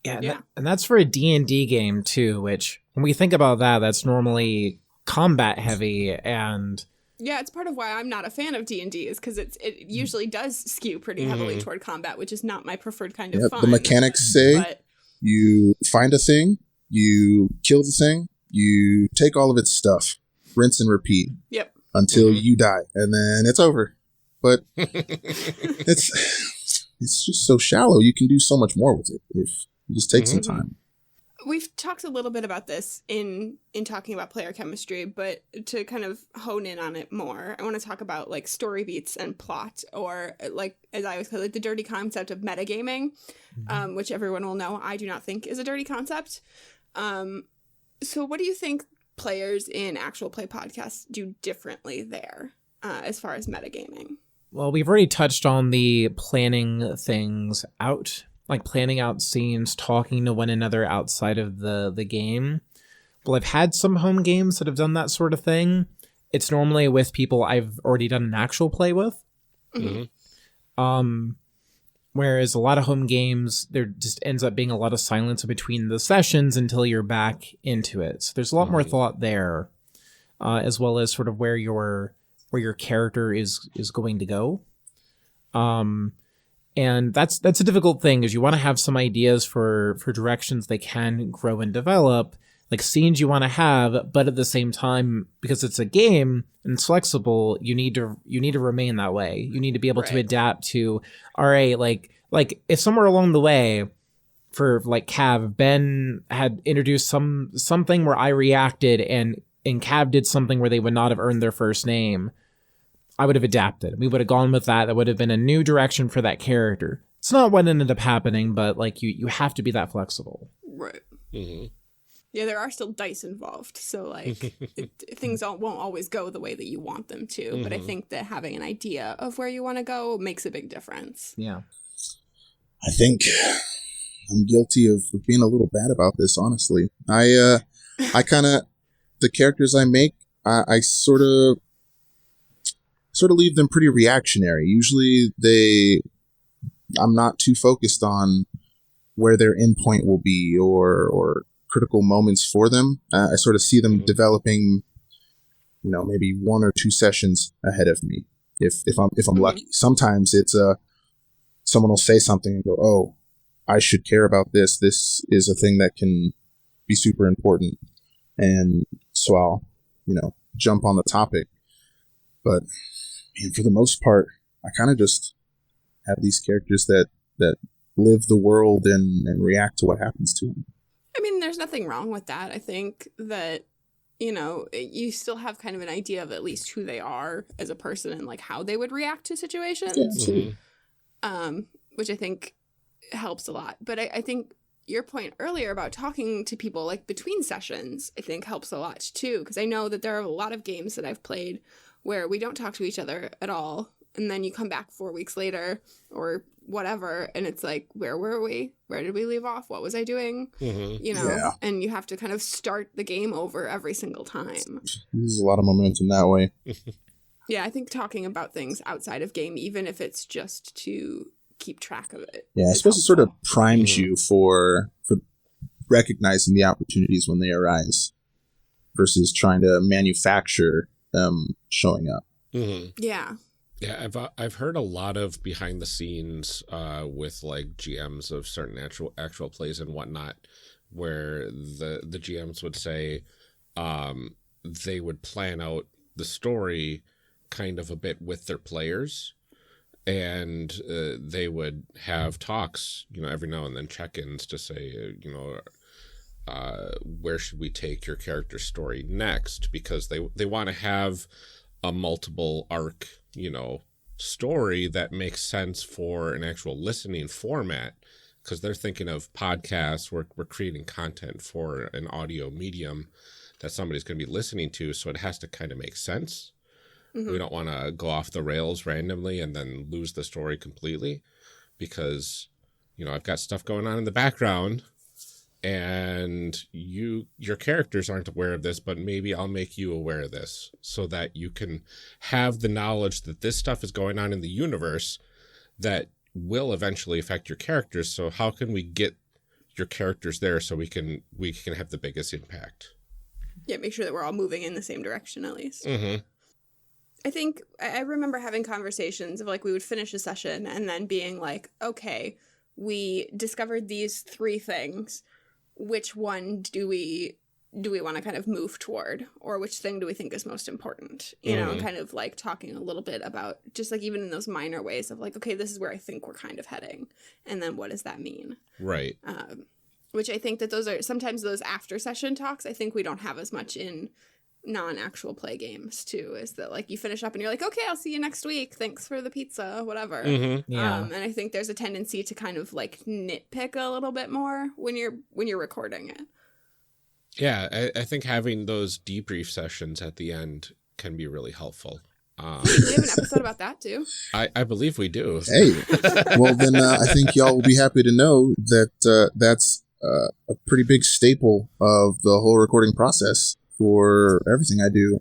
Yeah. And that's for a D&D game too, which when we think about that, that's normally combat heavy and Yeah, it's part of why I'm not a fan of D&D is because it usually does skew pretty heavily toward combat, which is not my preferred kind of fun. The mechanics say you find a thing, you kill the thing, you take all of its stuff, rinse and repeat. Yep. Until you die, and then it's over. But it's just so shallow. You can do so much more with it if you just take some time. We've talked a little bit about this in talking about player chemistry, but to kind of hone in on it more, I want to talk about like story beats and plot, or like, as I always call it, the dirty concept of metagaming, which everyone will know I do not think is a dirty concept. So what do you think players in actual play podcasts do differently there as far as metagaming? Well, we've already touched on the planning things out, like planning out scenes, talking to one another outside of the game. Well, I've had some home games that have done that sort of thing. It's normally with people I've already done an actual play with. Whereas a lot of home games, there just ends up being a lot of silence in between the sessions until you're back into it. So there's a lot more thought there, as well as sort of where your character is going to go. And that's a difficult thing, is you want to have some ideas for directions they can grow and develop, like scenes you want to have, but at the same time, because it's a game and it's flexible, you need to remain that way. You need to be able to adapt to, all right, like if somewhere along the way, for like Cav, Ben had introduced something where I reacted and Cav did something where they would not have earned their first name, I would have adapted. We would have gone with that. That would have been a new direction for that character. It's not what ended up happening, but like you have to be that flexible. Right. Yeah, there are still dice involved, so like things won't always go the way that you want them to. But I think that having an idea of where you want to go makes a big difference. Yeah. I think I'm guilty of being a little bad about this, honestly. I kind of, the characters I make, I sort of leave them pretty reactionary. Usually I'm not too focused on where their endpoint will be or critical moments for them. I sort of see them developing, maybe 1 or 2 sessions ahead of me. If I'm lucky. Sometimes it's someone will say something and go, "Oh, I should care about this. This is a thing that can be super important." And so I'll, jump on the topic. But man, for the most part, I kind of just have these characters that live the world and react to what happens to them. I mean, there's nothing wrong with that. I think that, you still have kind of an idea of at least who they are as a person and like how they would react to situations, which I think helps a lot. But I think your point earlier about talking to people like between sessions, I think helps a lot too. Because I know that there are a lot of games that I've played where we don't talk to each other at all. And then you come back 4 weeks later or whatever, and it's like, where were we? Where did we leave off? What was I doing? And you have to kind of start the game over every single time. There's a lot of momentum that way. Yeah, I think talking about things outside of game, even if it's just to keep track of it. Yeah, I suppose it sort of primes you for recognizing the opportunities when they arise versus trying to manufacture them showing up. Yeah. Yeah, I've heard a lot of behind the scenes with like GMs of certain actual plays and whatnot, where the GMs would say they would plan out the story kind of a bit with their players, and they would have talks, every now and then, check-ins to say, where should we take your character's story next, because they want to have a multiple arc story that makes sense for an actual listening format, because they're thinking of podcasts. We're creating content for an audio medium that somebody's going to be listening to, so it has to kind of make sense. We don't want to go off the rails randomly and then lose the story completely, because I've got stuff going on in the background and your characters aren't aware of this, but maybe I'll make you aware of this so that you can have the knowledge that this stuff is going on in the universe that will eventually affect your characters. So how can we get your characters there so we can have the biggest impact? Yeah, make sure that we're all moving in the same direction at least. I think I remember having conversations of like we would finish a session and then being like, okay, we discovered these 3 things. Which one do we want to kind of move toward, or which thing do we think is most important? You know, and kind of like talking a little bit about just like even in those minor ways of like, okay, this is where I think we're kind of heading, and then what does that mean? Right. Which I think that those are sometimes those after session talks. I think we don't have as much in non-actual play games too, is that like you finish up and you're like, okay, I'll see you next week, thanks for the pizza, whatever. And I think there's a tendency to kind of like nitpick a little bit more when you're recording it. Yeah, I think having those debrief sessions at the end can be really helpful. We have an episode about that too. I believe we do. Hey, well then I think y'all will be happy to know that that's a pretty big staple of the whole recording process for everything I do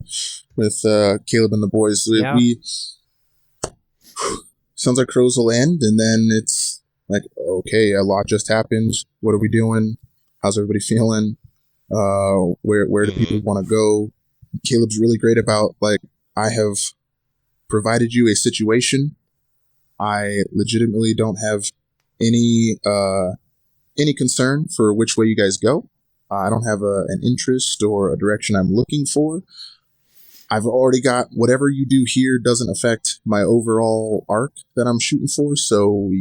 with Caleb and the boys. Yeah. We sounds like Crows will end, and then it's like, okay, a lot just happened. What are we doing? How's everybody feeling? Where do people want to go? Caleb's really great about like, I have provided you a situation. I legitimately don't have any concern for which way you guys go. I don't have an interest or a direction I'm looking for. I've already got whatever you do here doesn't affect my overall arc that I'm shooting for. So,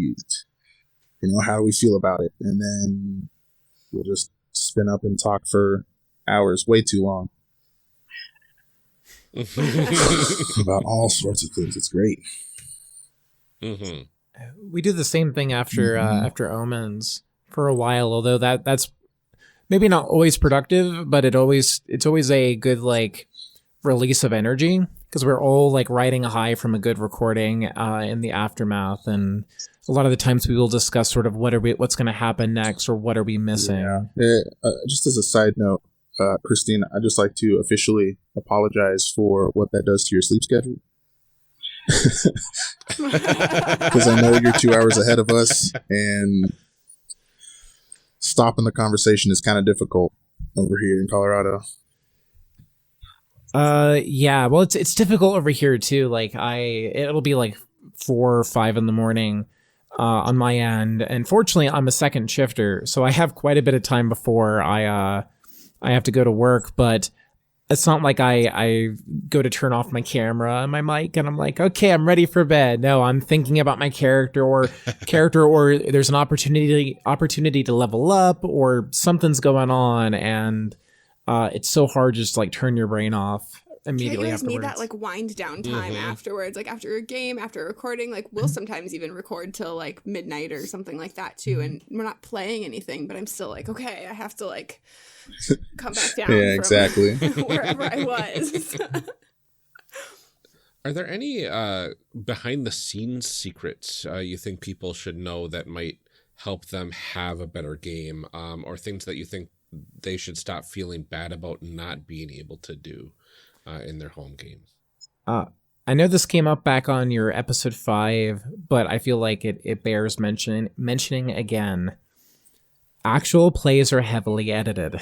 how do we feel about it? And then we'll just spin up and talk for hours, way too long. About all sorts of things. It's great. We do the same thing after Omens for a while, although that's maybe not always productive, but it's always a good like release of energy, because we're all like riding a high from a good recording in the aftermath, and a lot of the times we will discuss sort of what's going to happen next, or what are we missing. Just as a side note, Kristine, I'd just like to officially apologize for what that does to your sleep schedule. Because I know you're 2 hours ahead of us, and stopping the conversation is kind of difficult over here in Colorado. Yeah, well, it's difficult over here too. Like it'll be like 4 or 5 in the morning on my end, and fortunately I'm a second shifter, so I have quite a bit of time before I have to go to work. But it's not like I go to turn off my camera and my mic and I'm like, okay, I'm ready for bed. No, I'm thinking about my character or there's an opportunity to level up, or something's going on, and it's so hard just to like turn your brain off immediately afterwards. Need that like wind down time afterwards, like after a game, after a recording. Like we'll sometimes even record till like midnight or something like that too, and we're not playing anything, but I'm still like, okay, I have to like come back down. Yeah, exactly. Wherever I was. Are there any behind the scenes secrets you think people should know that might help them have a better game, or things that you think they should stop feeling bad about not being able to do in their home games? I know this came up back on your episode 5, but I feel like it bears mentioning again. Actual plays are heavily edited.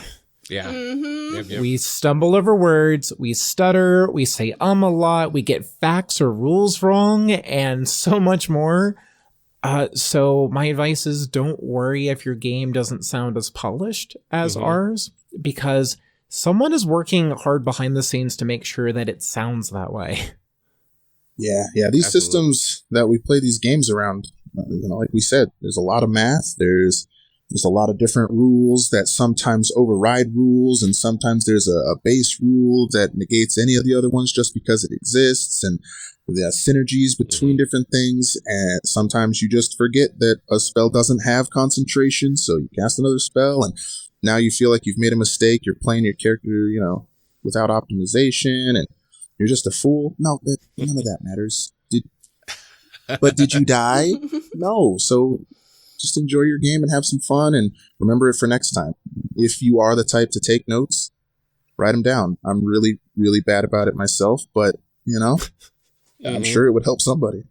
Yeah. Yep. We stumble over words, we stutter, we say a lot, we get facts or rules wrong, and so much more. So my advice is, don't worry if your game doesn't sound as polished as ours, because someone is working hard behind the scenes to make sure that it sounds that way. Yeah. These systems that we play these games around, like we said, there's a lot of math. There's a lot of different rules that sometimes override rules, and sometimes there's a base rule that negates any of the other ones just because it exists, and the synergies between different things. And sometimes you just forget that a spell doesn't have concentration, so you cast another spell, and now you feel like you've made a mistake. You're playing your character, without optimization, and you're just a fool. No, none of that matters. But did you die? No. So just enjoy your game and have some fun, and remember it for next time. If you are the type to take notes, write them down. I'm really, really bad about it myself, but, I'm sure it would help somebody.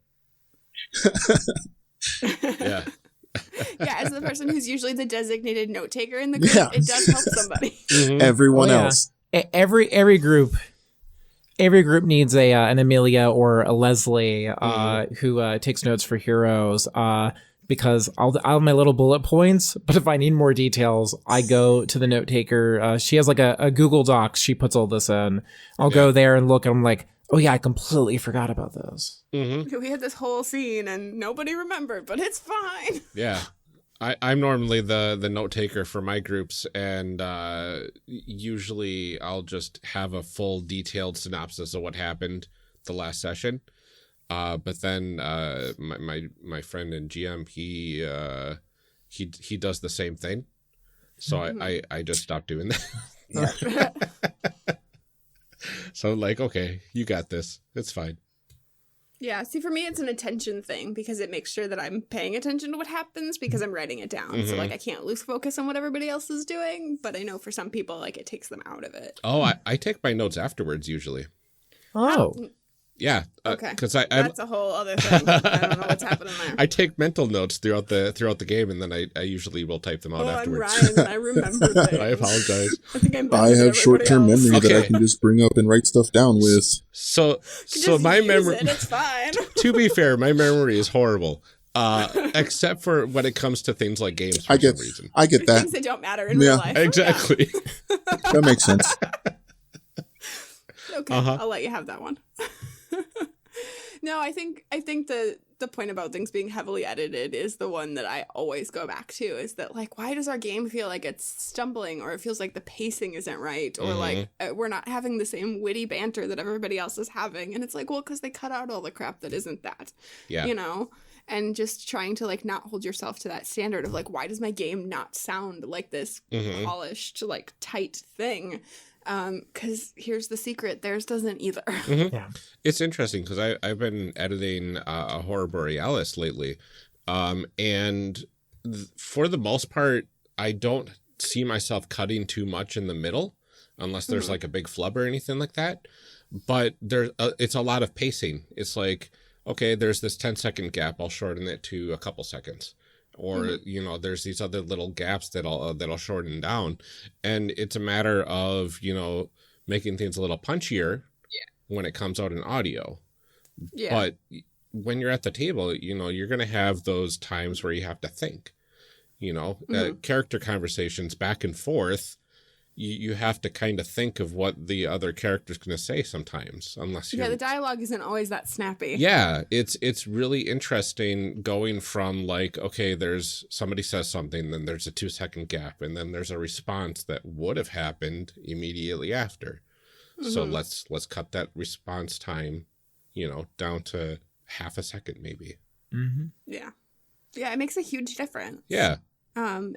Yeah. Yeah, as the person who's usually the designated note taker in the group, it does help somebody. Everyone else. Every group every group needs an Amelia or a Leslie who takes notes for heroes. Because I'll have my little bullet points, but if I need more details, I go to the note taker. She has like a Google Docs. She puts all this in. I'll go there and look, and I'm like, oh yeah, I completely forgot about those. Mm-hmm. We had this whole scene and nobody remembered, but it's fine. Yeah. I'm normally the note taker for my groups, and usually I'll just have a full detailed synopsis of what happened the last session. But then my friend and GM, he does the same thing. So I just stopped doing that. So I'm like, okay, you got this. It's fine. Yeah, see, for me, it's an attention thing because it makes sure that I'm paying attention to what happens because I'm writing it down. So, like, I can't lose focus on what everybody else is doing. But I know for some people, like, it takes them out of it. Oh, I take my notes afterwards usually. Oh. Yeah. Okay. Because that's a whole other thing. I don't know what's happening there. I take mental notes throughout the game, and then I usually will type them out afterwards. I'm Ryan, and I remember things. I apologize. I think I have short-term memory that I Okay. can just bring up and write stuff down with. So my memory. It's fine. To be fair, my memory is horrible. Except for when it comes to things like games for some reason. I get that. Things that don't matter in real life. Exactly. That makes sense. Okay, I'll let you have that one. No, I think the point about things being heavily edited is the one that I always go back to, is that, like, why does our game feel like it's stumbling, or it feels like the pacing isn't right, or like we're not having the same witty banter that everybody else is having, and it's like, well, because they cut out all the crap that isn't that, you know, and just trying to, like, not hold yourself to that standard of, like, why does my game not sound like this polished, like, tight thing? Because here's the secret, theirs doesn't either. Yeah. It's interesting because I've been editing a Horror Borealis lately, and for the most part, I don't see myself cutting too much in the middle, unless there's like a big flub or anything like that. But it's a lot of pacing. It's like, okay, there's this 10-second gap, I'll shorten it to a couple seconds. Or, you know, there's these other little gaps that'll shorten down. And it's a matter of, you know, making things a little punchier when it comes out in audio. Yeah. But when you're at the table, you know, you're going to have those times where you have to think, you know, character conversations back and forth. You have to kind of think of what the other character's going to say sometimes, unless you. Yeah, the dialogue isn't always that snappy. Yeah, it's really interesting going from, like, okay, there's somebody says something, then there's a 2-second gap, and then there's a response that would have happened immediately after. So let's cut that response time, you know, down to half a second maybe. Yeah, it makes a huge difference. Yeah. And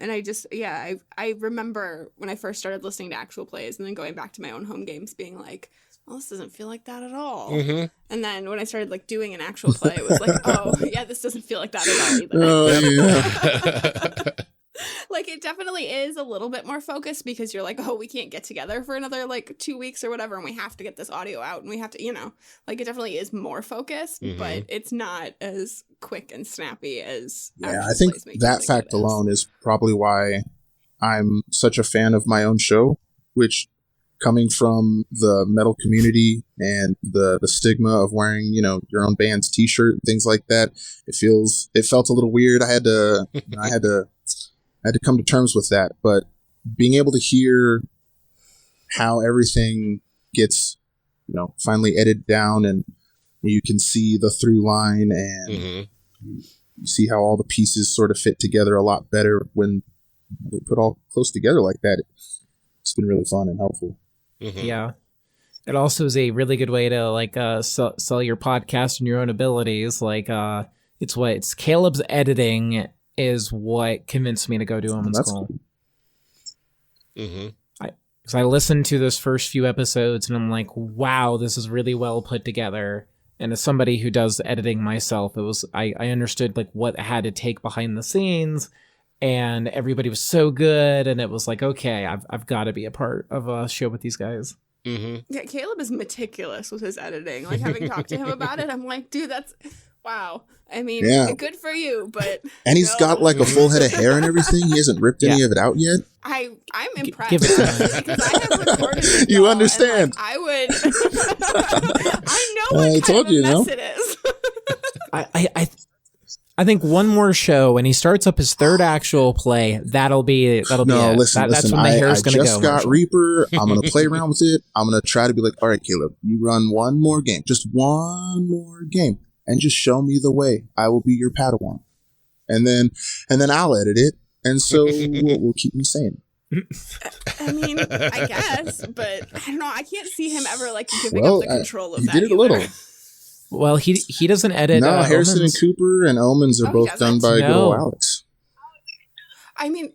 I remember when I first started listening to actual plays and then going back to my own home games being like, well, this doesn't feel like that at all. And then when I started, like, doing an actual play, it was like, oh, yeah, this doesn't feel like that at all either. Like, it definitely is a little bit more focused because you're like, oh, we can't get together for another, like, 2 weeks or whatever, and we have to get this audio out, and we have to, you know, like, it definitely is more focused, but it's not as quick and snappy as. Yeah, I think that fact alone is probably why I'm such a fan of my own show, which, coming from the metal community and the stigma of wearing, you know, your own band's t-shirt and things like that, it felt a little weird. I had to come to terms with that, but being able to hear how everything gets, you know, finally edited down, and you can see the through line, and you see how all the pieces sort of fit together a lot better when we put all close together like that. It's been really fun and helpful. Yeah. It also is a really good way to, like, sell your podcast and your own abilities. Like, it's Caleb's editing is what convinced me to go to Omen's Call. Cool. Because I listened to those first few episodes and I'm like, wow, this is really well put together. And as somebody who does editing myself, I understood, like, what I had to take behind the scenes, and everybody was so good, and it was like, okay, I've got to be a part of a show with these guys. Yeah, Caleb is meticulous with his editing. Like, having talked to him about it, I'm like, dude, Wow. I mean, good for you, but and he's got like a full head of hair and everything. He hasn't ripped any of it out yet. I'm impressed give it time. because I have recorded this You all, understand? and, like, I would. I know what kind of a mess it is. I think one more show, and he starts up his third actual play. That'll be it. Listen. That's when the hair is going to go. I just got Marshall. Reaper. I'm going to play around with it. I'm going to try to be like, all right, Caleb, you run one more game, just one more game, and just show me the way. I will be your Padawan, and then I'll edit it, and so we'll keep you sane. I mean, I guess, but I don't know. I can't see him ever like giving up the control of that. He did it a little. Well, he doesn't edit. No, Harrison Omens. and Cooper and Omens are both done by good old Alex. I mean,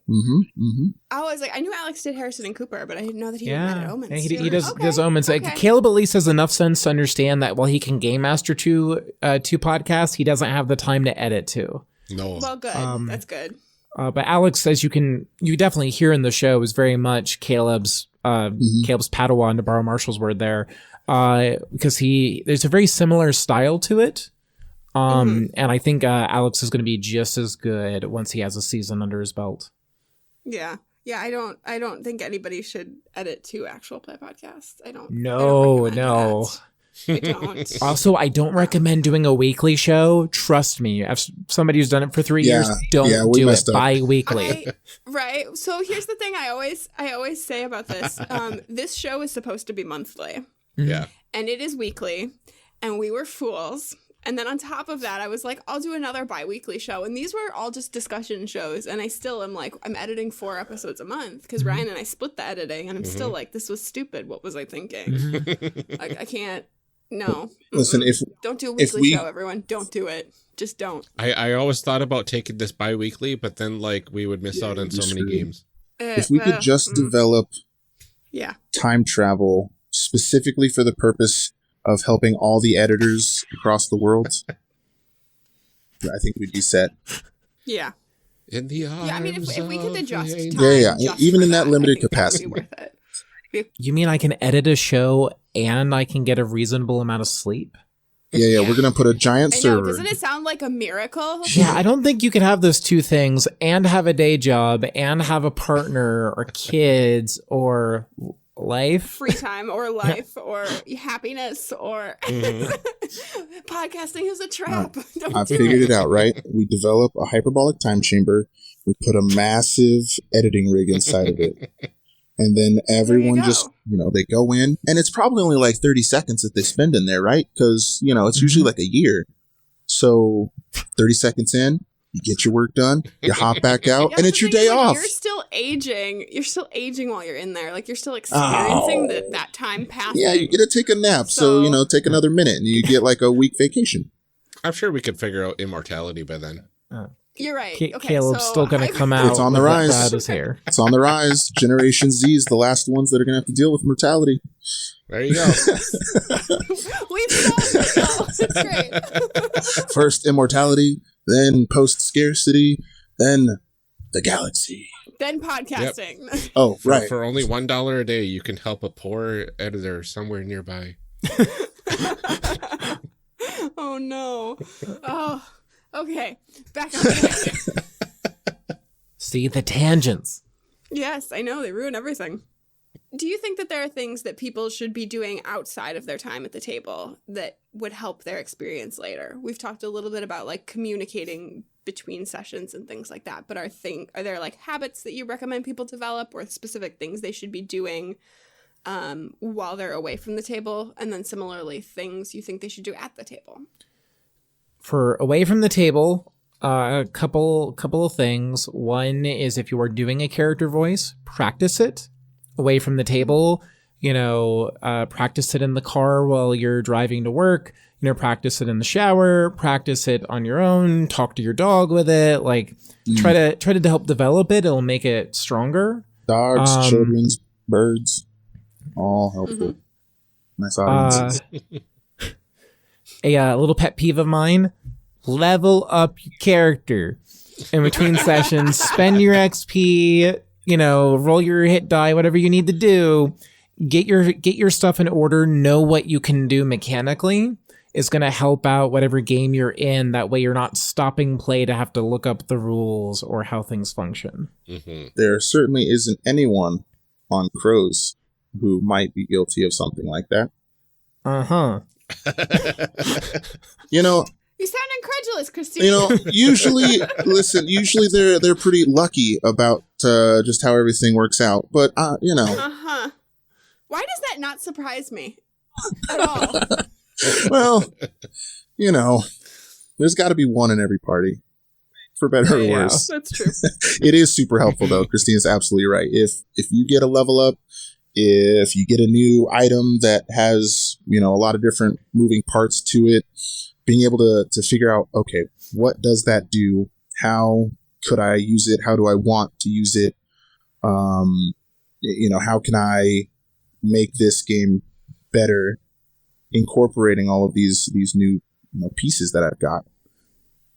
I was like, I knew Alex did Harrison and Cooper, but I didn't know that he edit Omens. Yeah, he does Omens. Okay. Caleb at least has enough sense to understand that while he can game master two podcasts, he doesn't have the time to edit two. No. Well, good. That's good. But Alex, as you definitely hear in the show, is very much Caleb's Padawan, to borrow Marshall's word there. Because there's a very similar style to it. And I think Alex is going to be just as good once he has a season under his belt. Yeah. Yeah, I don't think anybody should edit two actual play podcasts. I don't Also, I don't recommend doing a weekly show. Trust me, as somebody who's done it for 3 years, don't do it bi-weekly. Right. So here's the thing I always say about this. This show is supposed to be monthly. Yeah. And it is weekly, and we were fools. And then on top of that, I was like, I'll do another bi-weekly show. And these were all just discussion shows. And I still am like, I'm editing 4 episodes a month because Ryan and I split the editing. And I'm still like, this was stupid. What was I thinking? Like, I can't. No. Listen, don't do a weekly show, everyone. Don't do it. Just don't. I always thought about taking this bi-weekly, but then like we would miss out on so many games. If we could just develop time travel specifically for the purpose of helping all the editors across the world, I think we'd be set. Yeah. In the arms I mean, if we could adjust time, even in that limited capacity. Worth it. You mean I can edit a show and I can get a reasonable amount of sleep? Yeah, we're going to put a giant server. Doesn't it sound like a miracle? Yeah, I don't think you can have those two things and have a day job and have a partner or kids or life. Free time or life or happiness or podcasting is a trap. I figured it out, right? We develop a hyperbolic time chamber. We put a massive editing rig inside of it. And then everyone just, they go in. And it's probably only like 30 seconds that they spend in there, right? Because, it's usually like a year. So 30 seconds in, you get your work done, you hop back out, and it's your day off. You're still aging. You're still aging while you're in there. Like, you're still experiencing that time passing. Yeah, you get to take a nap. So, take another minute, and you get like a week vacation. I'm sure we could figure out immortality by then. You're right. Okay, Caleb's still going to come out. It's on the rise. Without his hair. It's on the rise. Generation Z is the last ones that are going to have to deal with mortality. There you go. We've solved it, though. It's great. First immortality, then post-scarcity, then the galaxy. Then podcasting. Yep. Oh, right. For only $1 a day, you can help a poor editor somewhere nearby. Oh, no. Oh. Okay, back on track. See the tangents. Yes, I know, they ruin everything. Do you think that there are things that people should be doing outside of their time at the table that would help their experience later? We've talked a little bit about like communicating between sessions and things like that, but are there like habits that you recommend people develop or specific things they should be doing while they're away from the table? And then similarly, things you think they should do at the table? For away from the table, a couple of things. One is if you are doing a character voice, practice it. Away from the table, practice it in the car while you're driving to work. Practice it in the shower. Practice it on your own. Talk to your dog with it. Like try to help develop it. It'll make it stronger. Dogs, children's, birds, all helpful. Nice audiences. A little pet peeve of mine, level up your character in between sessions, spend your XP, roll your hit die, whatever you need to do, get your stuff in order, know what you can do mechanically, is going to help out whatever game you're in. That way you're not stopping play to have to look up the rules or how things function. Mm-hmm. There certainly isn't anyone on Crows who might be guilty of something like that. Uh-huh. You know, You sound incredulous, Kristine. you know, usually they're pretty lucky about just how everything works out. But you know, Uh-huh. Why does that not surprise me at all? well, you know, there's got to be one in every party, for better or Yeah. worse. That's true. It is super helpful, though. Christine is absolutely right. If you get a level up, if you get a new item that has, you know, a lot of different moving parts to it, being able to figure out, okay, what does that do? How could I use it? How do I want to use it? You know, how can I make this game better, incorporating all of these new, you know, pieces that I've got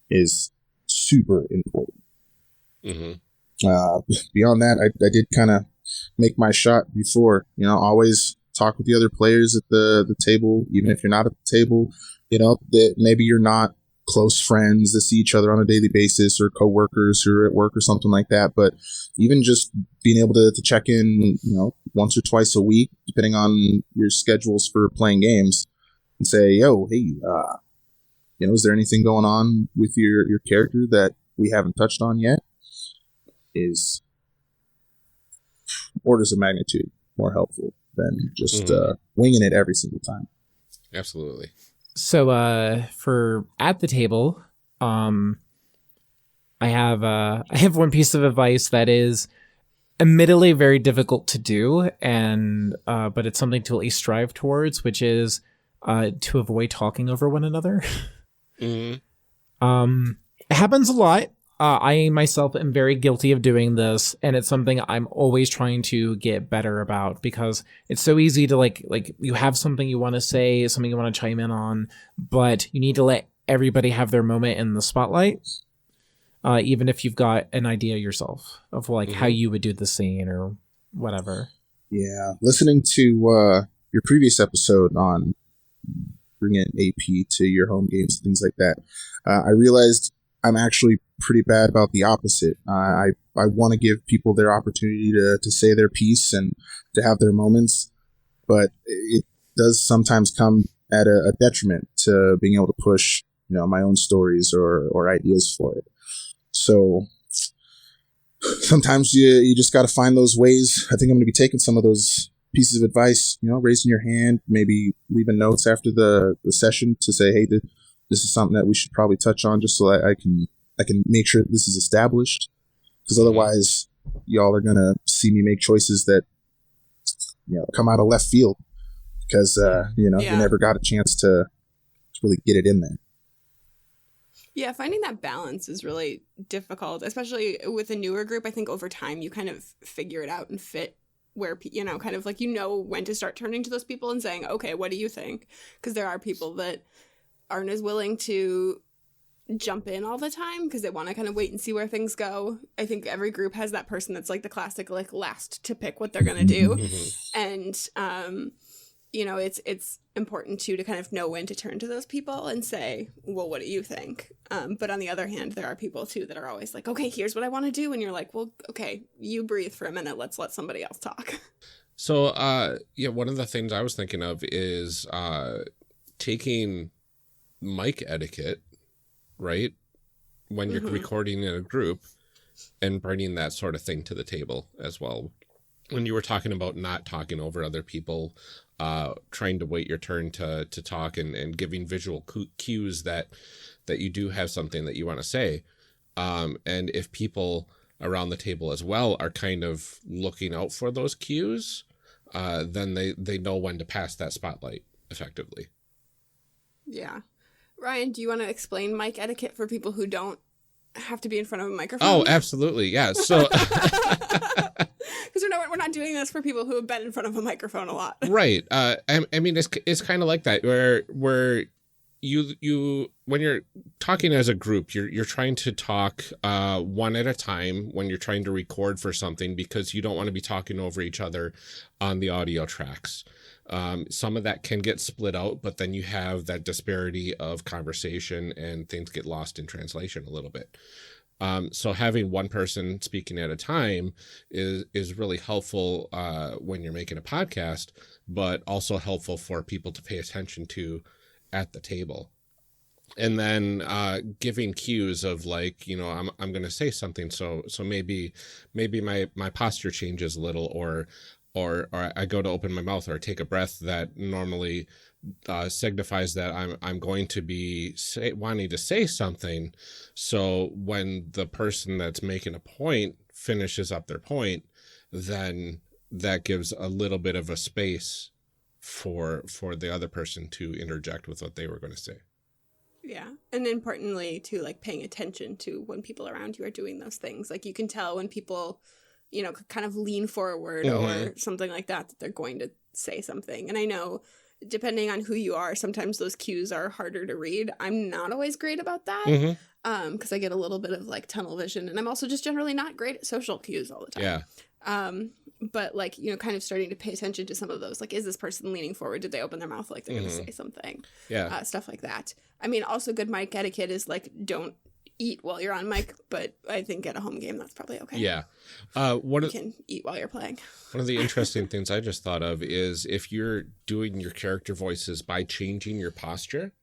is super important. Mm-hmm. Beyond that, I did kind of make my shot before. You know, always talk with the other players at the table, even if you're not at the table. You know, that maybe you're not close friends that see each other on a daily basis, or coworkers who are at work or something like that. But even just being able to check in, you know, once or twice a week, depending on your schedules for playing games, and say, yo, hey, you know, is there anything going on with your character that we haven't touched on yet? Is orders of magnitude more helpful than just winging it every single time. Absolutely. So for at the table, I have one piece of advice that is admittedly very difficult to do, and but it's something to at least strive towards, which is to avoid talking over one another. Mm-hmm. It happens a lot. I myself am very guilty of doing this, and it's something I'm always trying to get better about, because it's so easy to like you have something you want to say, something you want to chime in on, but you need to let everybody have their moment in the spotlight, even if you've got an idea yourself of like how you would do the scene or whatever. Yeah, listening to your previous episode on bringing AP to your home games and things like that, I realized I'm actually pretty bad about the opposite. I want to give people their opportunity to say their piece and to have their moments, but it does sometimes come at a detriment to being able to push, you know, my own stories or ideas for it. So sometimes you just got to find those ways. I think I'm going to be taking some of those pieces of advice, you know, raising your hand, maybe leaving notes after the session to say, hey, this is something that we should probably touch on, just so I can make sure that this is established, because otherwise y'all are going to see me make choices that, you know, come out of left field, because you know, you never got a chance to really get it in there. Yeah, finding that balance is really difficult, especially with a newer group. I think over time you kind of figure it out and fit where, you know, kind of like, you know, when to start turning to those people and saying, okay, what do you think? Because there are people that aren't as willing to jump in all the time because they want to kind of wait and see where things go. I think every group has that person that's like the classic, like, last to pick what they're going to do. And, you know, it's important to kind of know when to turn to those people and say, well, what do you think? But on the other hand, there are people too that are always like, okay, here's what I want to do. And you're like, well, okay, you breathe for a minute. Let's let somebody else talk. So, yeah, one of the things I was thinking of is taking mic etiquette, right, when you're recording in a group, and bringing that sort of thing to the table as well. When you were talking about not talking over other people, trying to wait your turn to talk, and giving visual cues that you do have something that you want to say. And if people around the table as well are kind of looking out for those cues, then they know when to pass that spotlight effectively. Yeah. Ryan, do you want to explain mic etiquette for people who don't have to be in front of a microphone? Oh, absolutely. Yeah. So because we're not doing this for people who have been in front of a microphone a lot. Right. I mean, it's kind of like that where you when you're talking as a group, you're trying to talk one at a time when you're trying to record for something, because you don't want to be talking over each other on the audio tracks. Some of that can get split out, but then you have that disparity of conversation and things get lost in translation a little bit. So having one person speaking at a time is really helpful when you're making a podcast, but also helpful for people to pay attention to at the table. And then giving cues of like, you know, I'm going to say something, so maybe my posture changes a little, or I go to open my mouth or take a breath that normally signifies that I'm going to be wanting to say something. So when the person that's making a point finishes up their point, then that gives a little bit of a space for the other person to interject with what they were going to say. Yeah. And importantly, to like paying attention to when people around you are doing those things. Like you can tell when people, you know, kind of lean forward or something like that they're going to say something. And I know depending on who you are, sometimes those cues are harder to read. I'm not always great about that because I get a little bit of like tunnel vision, and I'm also just generally not great at social cues all the time. Yeah. But like, you know, kind of starting to pay attention to some of those, like, is this person leaning forward? Did they open their mouth like they're going to say something? Yeah. Stuff like that. I mean, also good mic etiquette is like, don't eat while you're on mic, but I think at a home game that's probably okay. Yeah. You can eat while you're playing. One of the interesting things I just thought of is if you're doing your character voices by changing your posture,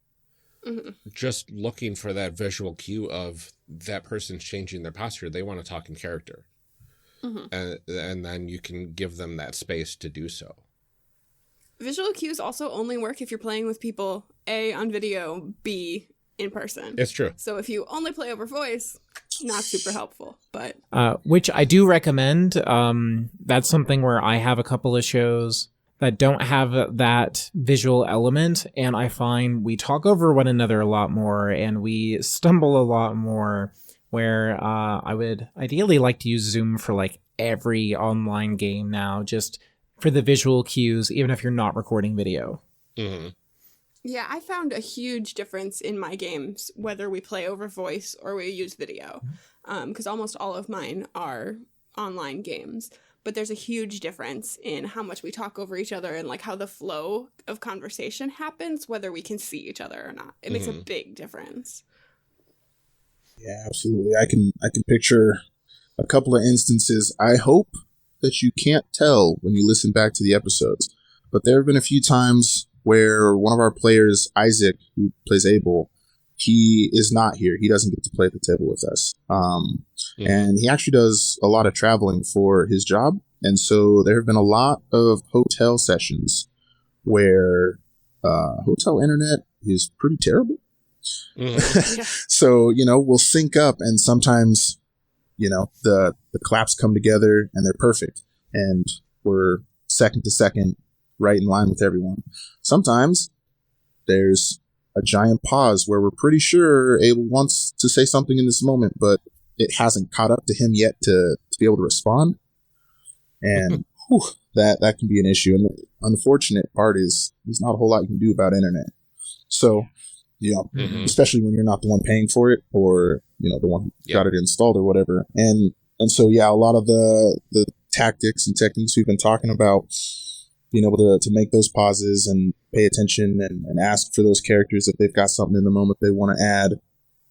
just looking for that visual cue of that person's changing their posture, they want to talk in character. And then you can give them that space to do so. Visual cues also only work if you're playing with people, A, on video, B, in person. It's true. So if you only play over voice, not super helpful, but which I do recommend. That's something where I have a couple of shows that don't have that visual element, and I find we talk over one another a lot more and we stumble a lot more, where I would ideally like to use Zoom for like every online game now, just for the visual cues, even if you're not recording video. Yeah, I found a huge difference in my games, whether we play over voice or we use video, because almost all of mine are online games. But there's a huge difference in how much we talk over each other and like how the flow of conversation happens, whether we can see each other or not. It makes a big difference. Yeah, absolutely. I can picture a couple of instances. I hope that you can't tell when you listen back to the episodes, but there have been a few times where one of our players, Isaac, who plays Abel, he is not here. He doesn't get to play at the table with us. And he actually does a lot of traveling for his job. And so there have been a lot of hotel sessions where hotel internet is pretty terrible. So, you know, we'll sync up, and sometimes, you know, the claps come together and they're perfect, and we're second to second right in line with everyone. Sometimes there's a giant pause where we're pretty sure Abel wants to say something in this moment, but it hasn't caught up to him yet to be able to respond. And that can be an issue. And the unfortunate part is there's not a whole lot you can do about internet. So, you know, especially when you're not the one paying for it, or, you know, the one who got it installed or whatever. And so, yeah, a lot of the tactics and techniques we've been talking about, being able to make those pauses and pay attention and ask for those characters if they've got something in the moment they want to add,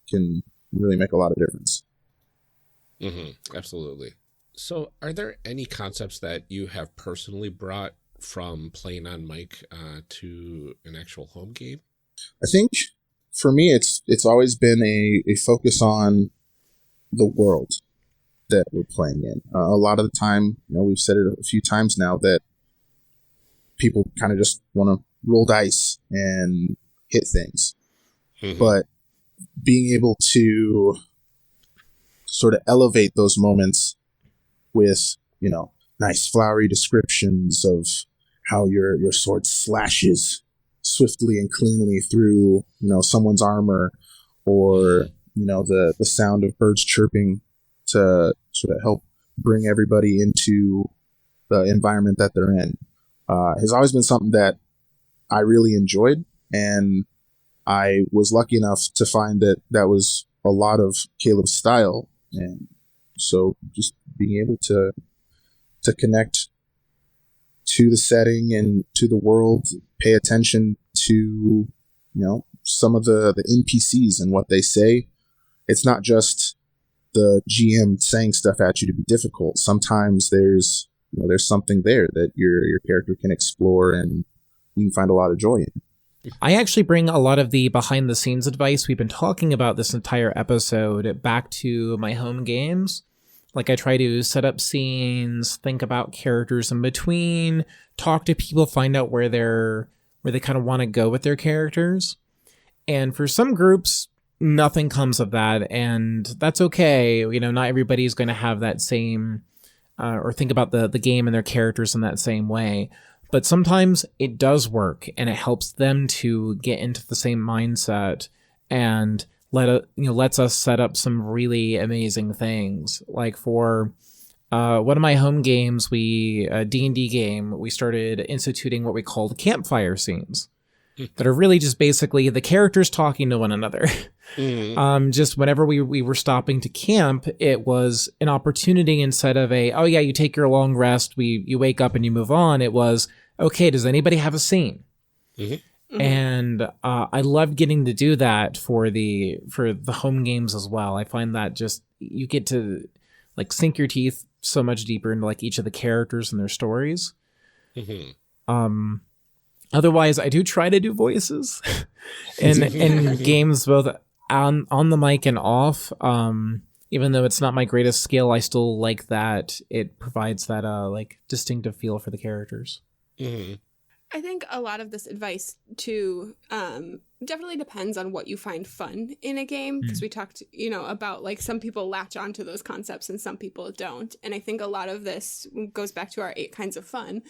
can really make a lot of difference. Absolutely. So are there any concepts that you have personally brought from playing on mic to an actual home game? I think for me, it's always been a focus on the world that we're playing in. A lot of the time, you know, we've said it a few times now that people kind of just want to roll dice and hit things. But being able to sort of elevate those moments with, you know, nice flowery descriptions of how your sword slashes swiftly and cleanly through, you know, someone's armor, or, you know, the sound of birds chirping to sort of help bring everybody into the environment that they're in, has always been something that I really enjoyed. And I was lucky enough to find that was a lot of Caleb's style. And so just being able to connect to the setting and to the world. Pay attention to, some of the NPCs and what they say. It's not just the GM saying stuff at you to be difficult. Sometimes there's something there that your character can explore and you can find a lot of joy in. I actually bring a lot of the behind the scenes advice we've been talking about this entire episode back to my home games. Like, I try to set up scenes, think about characters in between, talk to people, find out where they kind of want to go with their characters. And for some groups, nothing comes of that, and that's okay. Not everybody's going to have that same, or think about the game and their characters in that same way. But sometimes it does work, and it helps them to get into the same mindset and lets us set up some really amazing things. Like for one of my home games, a D&D game, we started instituting what we called campfire scenes that are really just basically the characters talking to one another. Just whenever we were stopping to camp, it was an opportunity instead of you take your long rest, you wake up and you move on. It was, okay, does anybody have a scene? Mm-hmm. And I love getting to do that for the home games as well. I find that just you get to like sink your teeth so much deeper into like each of the characters and their stories. Mm-hmm. Otherwise, I do try to do voices in games, both on the mic and off. Even though it's not my greatest skill, I still like that it provides that like distinctive feel for the characters. Mm-hmm. I think a lot of this advice, too, definitely depends on what you find fun in a game. Because we talked, about, like, some people latch onto those concepts and some people don't. And I think a lot of this goes back to our 8 kinds of fun.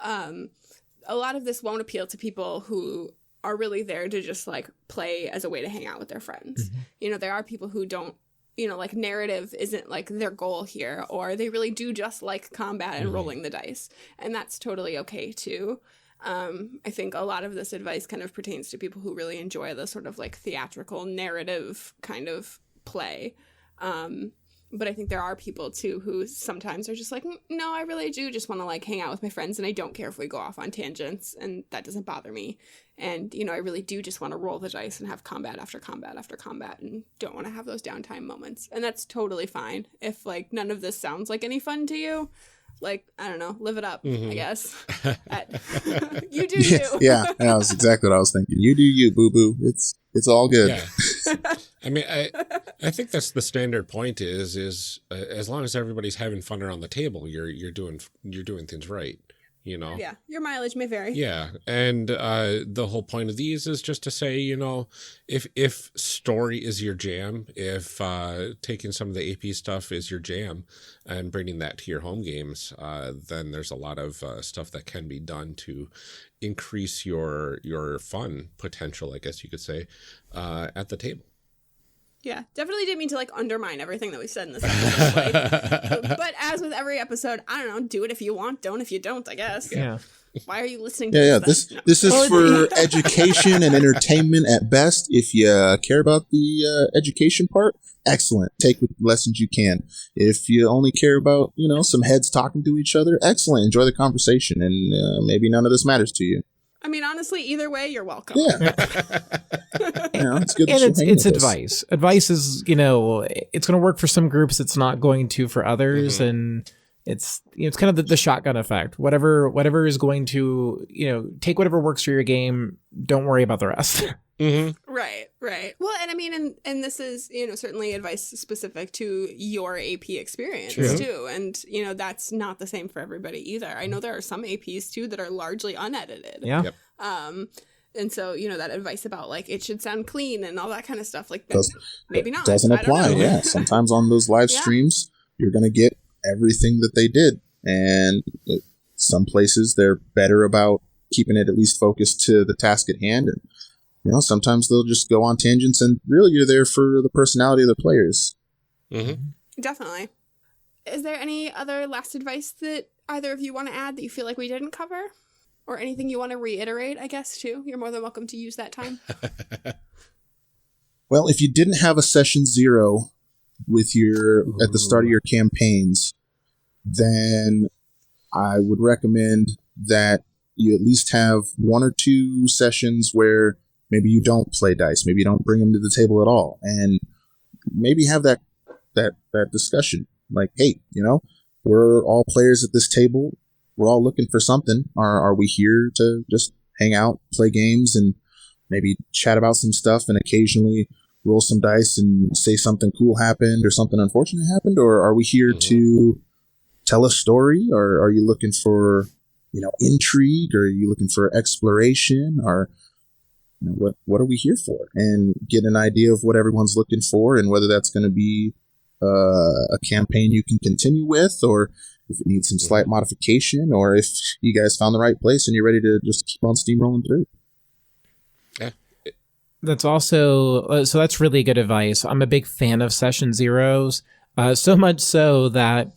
A lot of this won't appeal to people who are really there to just, like, play as a way to hang out with their friends. Mm-hmm. There are people who don't, like, narrative isn't, like, their goal here. Or they really do just like combat and rolling the dice. And that's totally okay, too. I think a lot of this advice kind of pertains to people who really enjoy the sort of like theatrical narrative kind of play. But I think there are people too who sometimes are just like, no, I really do just want to like hang out with my friends and I don't care if we go off on tangents and that doesn't bother me. And, I really do just want to roll the dice and have combat after combat after combat and don't want to have those downtime moments. And that's totally fine. If like none of this sounds like any fun to you, like, I don't know, live it up, I guess. You do you. Yeah, that was exactly what I was thinking. You do you, boo-boo. It's all good. Yeah. I mean, I think that's the standard point is as long as everybody's having fun around the table, you're doing things right. Yeah, your mileage may vary. Yeah, and the whole point of these is just to say, if story is your jam, if taking some of the AP stuff is your jam and bringing that to your home games, then there's a lot of stuff that can be done to increase your fun potential, I guess you could say, at the table. Yeah, definitely didn't mean to like undermine everything that we said in this episode. But as with every episode, I don't know, do it if you want, don't if you don't, I guess. Yeah. Why are you listening to this? This is for education and entertainment at best. If you care about the education part, excellent. Take what lessons you can. If you only care about, some heads talking to each other, excellent. Enjoy the conversation, and maybe none of this matters to you. I mean, honestly, either way, you're welcome. Yeah. It's good. And it's advice. Advice is, it's going to work for some groups. It's not going to for others. Mm-hmm. And it's, it's kind of the shotgun effect. Whatever is going to, take whatever works for your game. Don't worry about the rest. Mm-hmm. Right. Well, and I mean, and this is, certainly advice specific to your AP experience too. And, that's not the same for everybody either. I know there are some APs too that are largely unedited. Yeah. Yep. And so, that advice about like it should sound clean and all that kind of stuff, like maybe not. Doesn't apply. Yeah. Sometimes on those live streams, you're going to get everything that they did. And some places they're better about keeping it at least focused to the task at hand. And, sometimes they'll just go on tangents, and really you're there for the personality of the players. Mm-hmm. Definitely. Is there any other last advice that either of you want to add that you feel like we didn't cover? Or anything you want to reiterate, I guess, too? You're more than welcome to use that time. Well, if you didn't have a session 0 with at the start of your campaigns, then I would recommend that you at least have 1 or 2 sessions where maybe you don't play dice, maybe you don't bring them to the table at all, and maybe have that discussion. Like, hey, we're all players at this table. We're all looking for something. Are we here to just hang out, play games, and maybe chat about some stuff, and occasionally roll some dice and say something cool happened or something unfortunate happened? Or are we here to tell a story? Or are you looking for, intrigue? Or are you looking for exploration? Or what are we here for? And get an idea of what everyone's looking for, and whether that's going to be a campaign you can continue with, or if it needs some slight modification, or if you guys found the right place and you're ready to just keep on steamrolling through. Yeah. That's also, so that's really good advice. I'm a big fan of session zeros, so much so that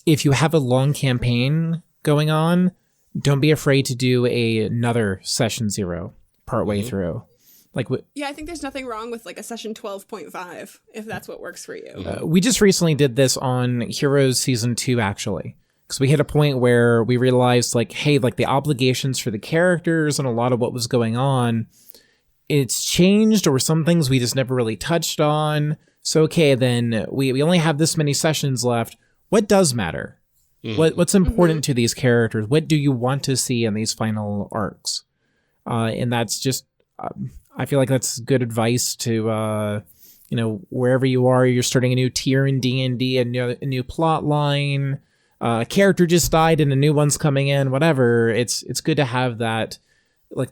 if you have a long campaign going on, don't be afraid to do another session zero partway through. Yeah, I think there's nothing wrong with like a session 12.5 if that's what works for you. We just recently did this on Heroes Season 2, actually. Because we hit a point where we realized, hey, the obligations for the characters and a lot of what was going on, it's changed, or some things we just never really touched on. So, okay, then we only have this many sessions left. What does matter? What's important to these characters? What do you want to see in these final arcs? And that's just... I feel like that's good advice to, wherever you are, you're starting a new tier in D&D, a new plot line, a character just died and a new one's coming in, whatever. It's good to have that,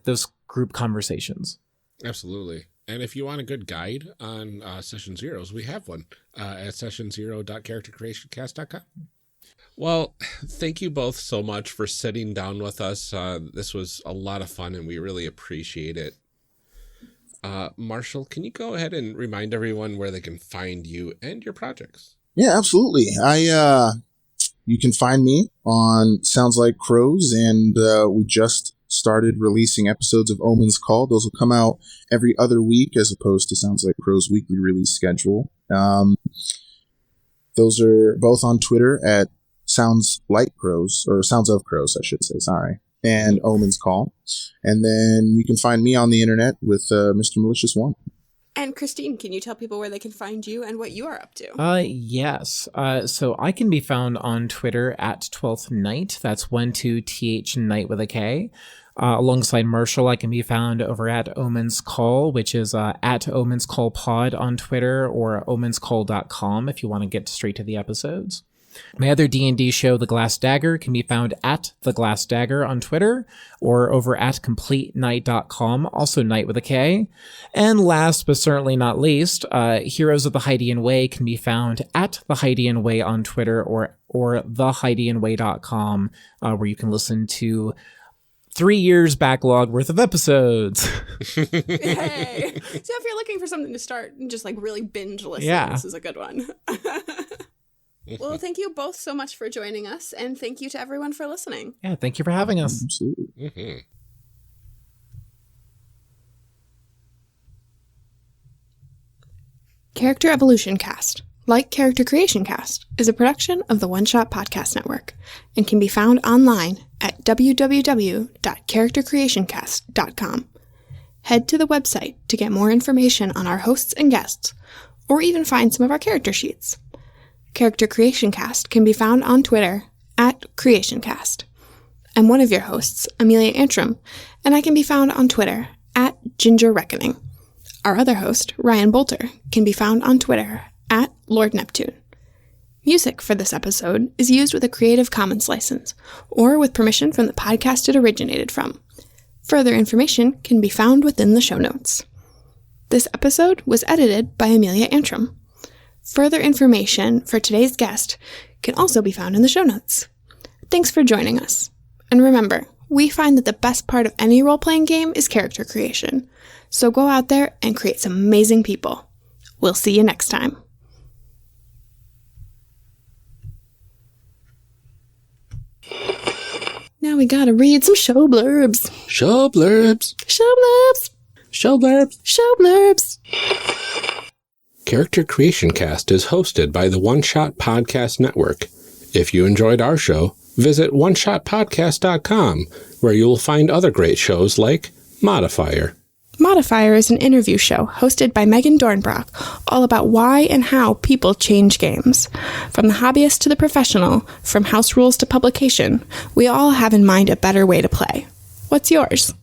those group conversations. Absolutely. And if you want a good guide on Session Zeros, we have one at sessionzero.charactercreationcast.com. Well, thank you both so much for sitting down with us. This was a lot of fun, and we really appreciate it. Marshall, can you go ahead and remind everyone where they can find you and your projects? Yeah, absolutely. You can find me on Sounds Like Crows, and we just started releasing episodes of Omen's Call. Those will come out every other week as opposed to Sounds Like Crows' weekly release schedule. Those are both on Twitter at Sounds Like Crows, or Sounds of Crows, I should say, sorry, and Omen's Call. And then you can find me on the internet with Mr. Malicious One. And Kristine, can you tell people where they can find you and what you are up to? Yes. So I can be found on Twitter at 12th Night. That's 12th Night with a K. Alongside Marshall, I can be found over at Omen's Call, which is at Omen's Call Pod on Twitter, or omenscall.com if you want to get straight to the episodes. My other D&D show, The Glass Dagger, can be found at The Glass Dagger on Twitter, or over at CompleteNight.com, also Night with a K. And last but certainly not least, Heroes of the Hydian Way can be found at The Hydian Way on Twitter, or thehydianway.com, where you can listen to 3 years backlog worth of episodes. Hey! So if you're looking for something to start and just really binge listen, This is a good one. Well, thank you both so much for joining us, and thank you to everyone for listening. Yeah, thank you for having us. Absolutely. Mm-hmm. Character Evolution Cast, like Character Creation Cast, is a production of the One Shot Podcast Network and can be found online at www.charactercreationcast.com. Head to the website to get more information on our hosts and guests, or even find some of our character sheets. Character Creation Cast can be found on Twitter at CreationCast. I'm one of your hosts, Amelia Antrim, and I can be found on Twitter at Ginger Reckoning. Our other host, Ryan Boelter, can be found on Twitter at Lord Neptune. Music for this episode is used with a Creative Commons license, or with permission from the podcast it originated from. Further information can be found within the show notes. This episode was edited by Amelia Antrim. Further information for today's guest can also be found in the show notes. Thanks for joining us. And remember, we find that the best part of any role-playing game is character creation. So go out there and create some amazing people. We'll see you next time. Now we gotta read some show blurbs. Show blurbs. Show blurbs. Show blurbs. Show blurbs. Character Creation Cast is hosted by the One Shot Podcast Network. If you enjoyed our show, visit oneshotpodcast.com, where you will find other great shows like Modifier. Modifier is an interview show hosted by Megan Dornbrock, all about why and how people change games. From the hobbyist to the professional, from house rules to publication, we all have in mind a better way to play. What's yours?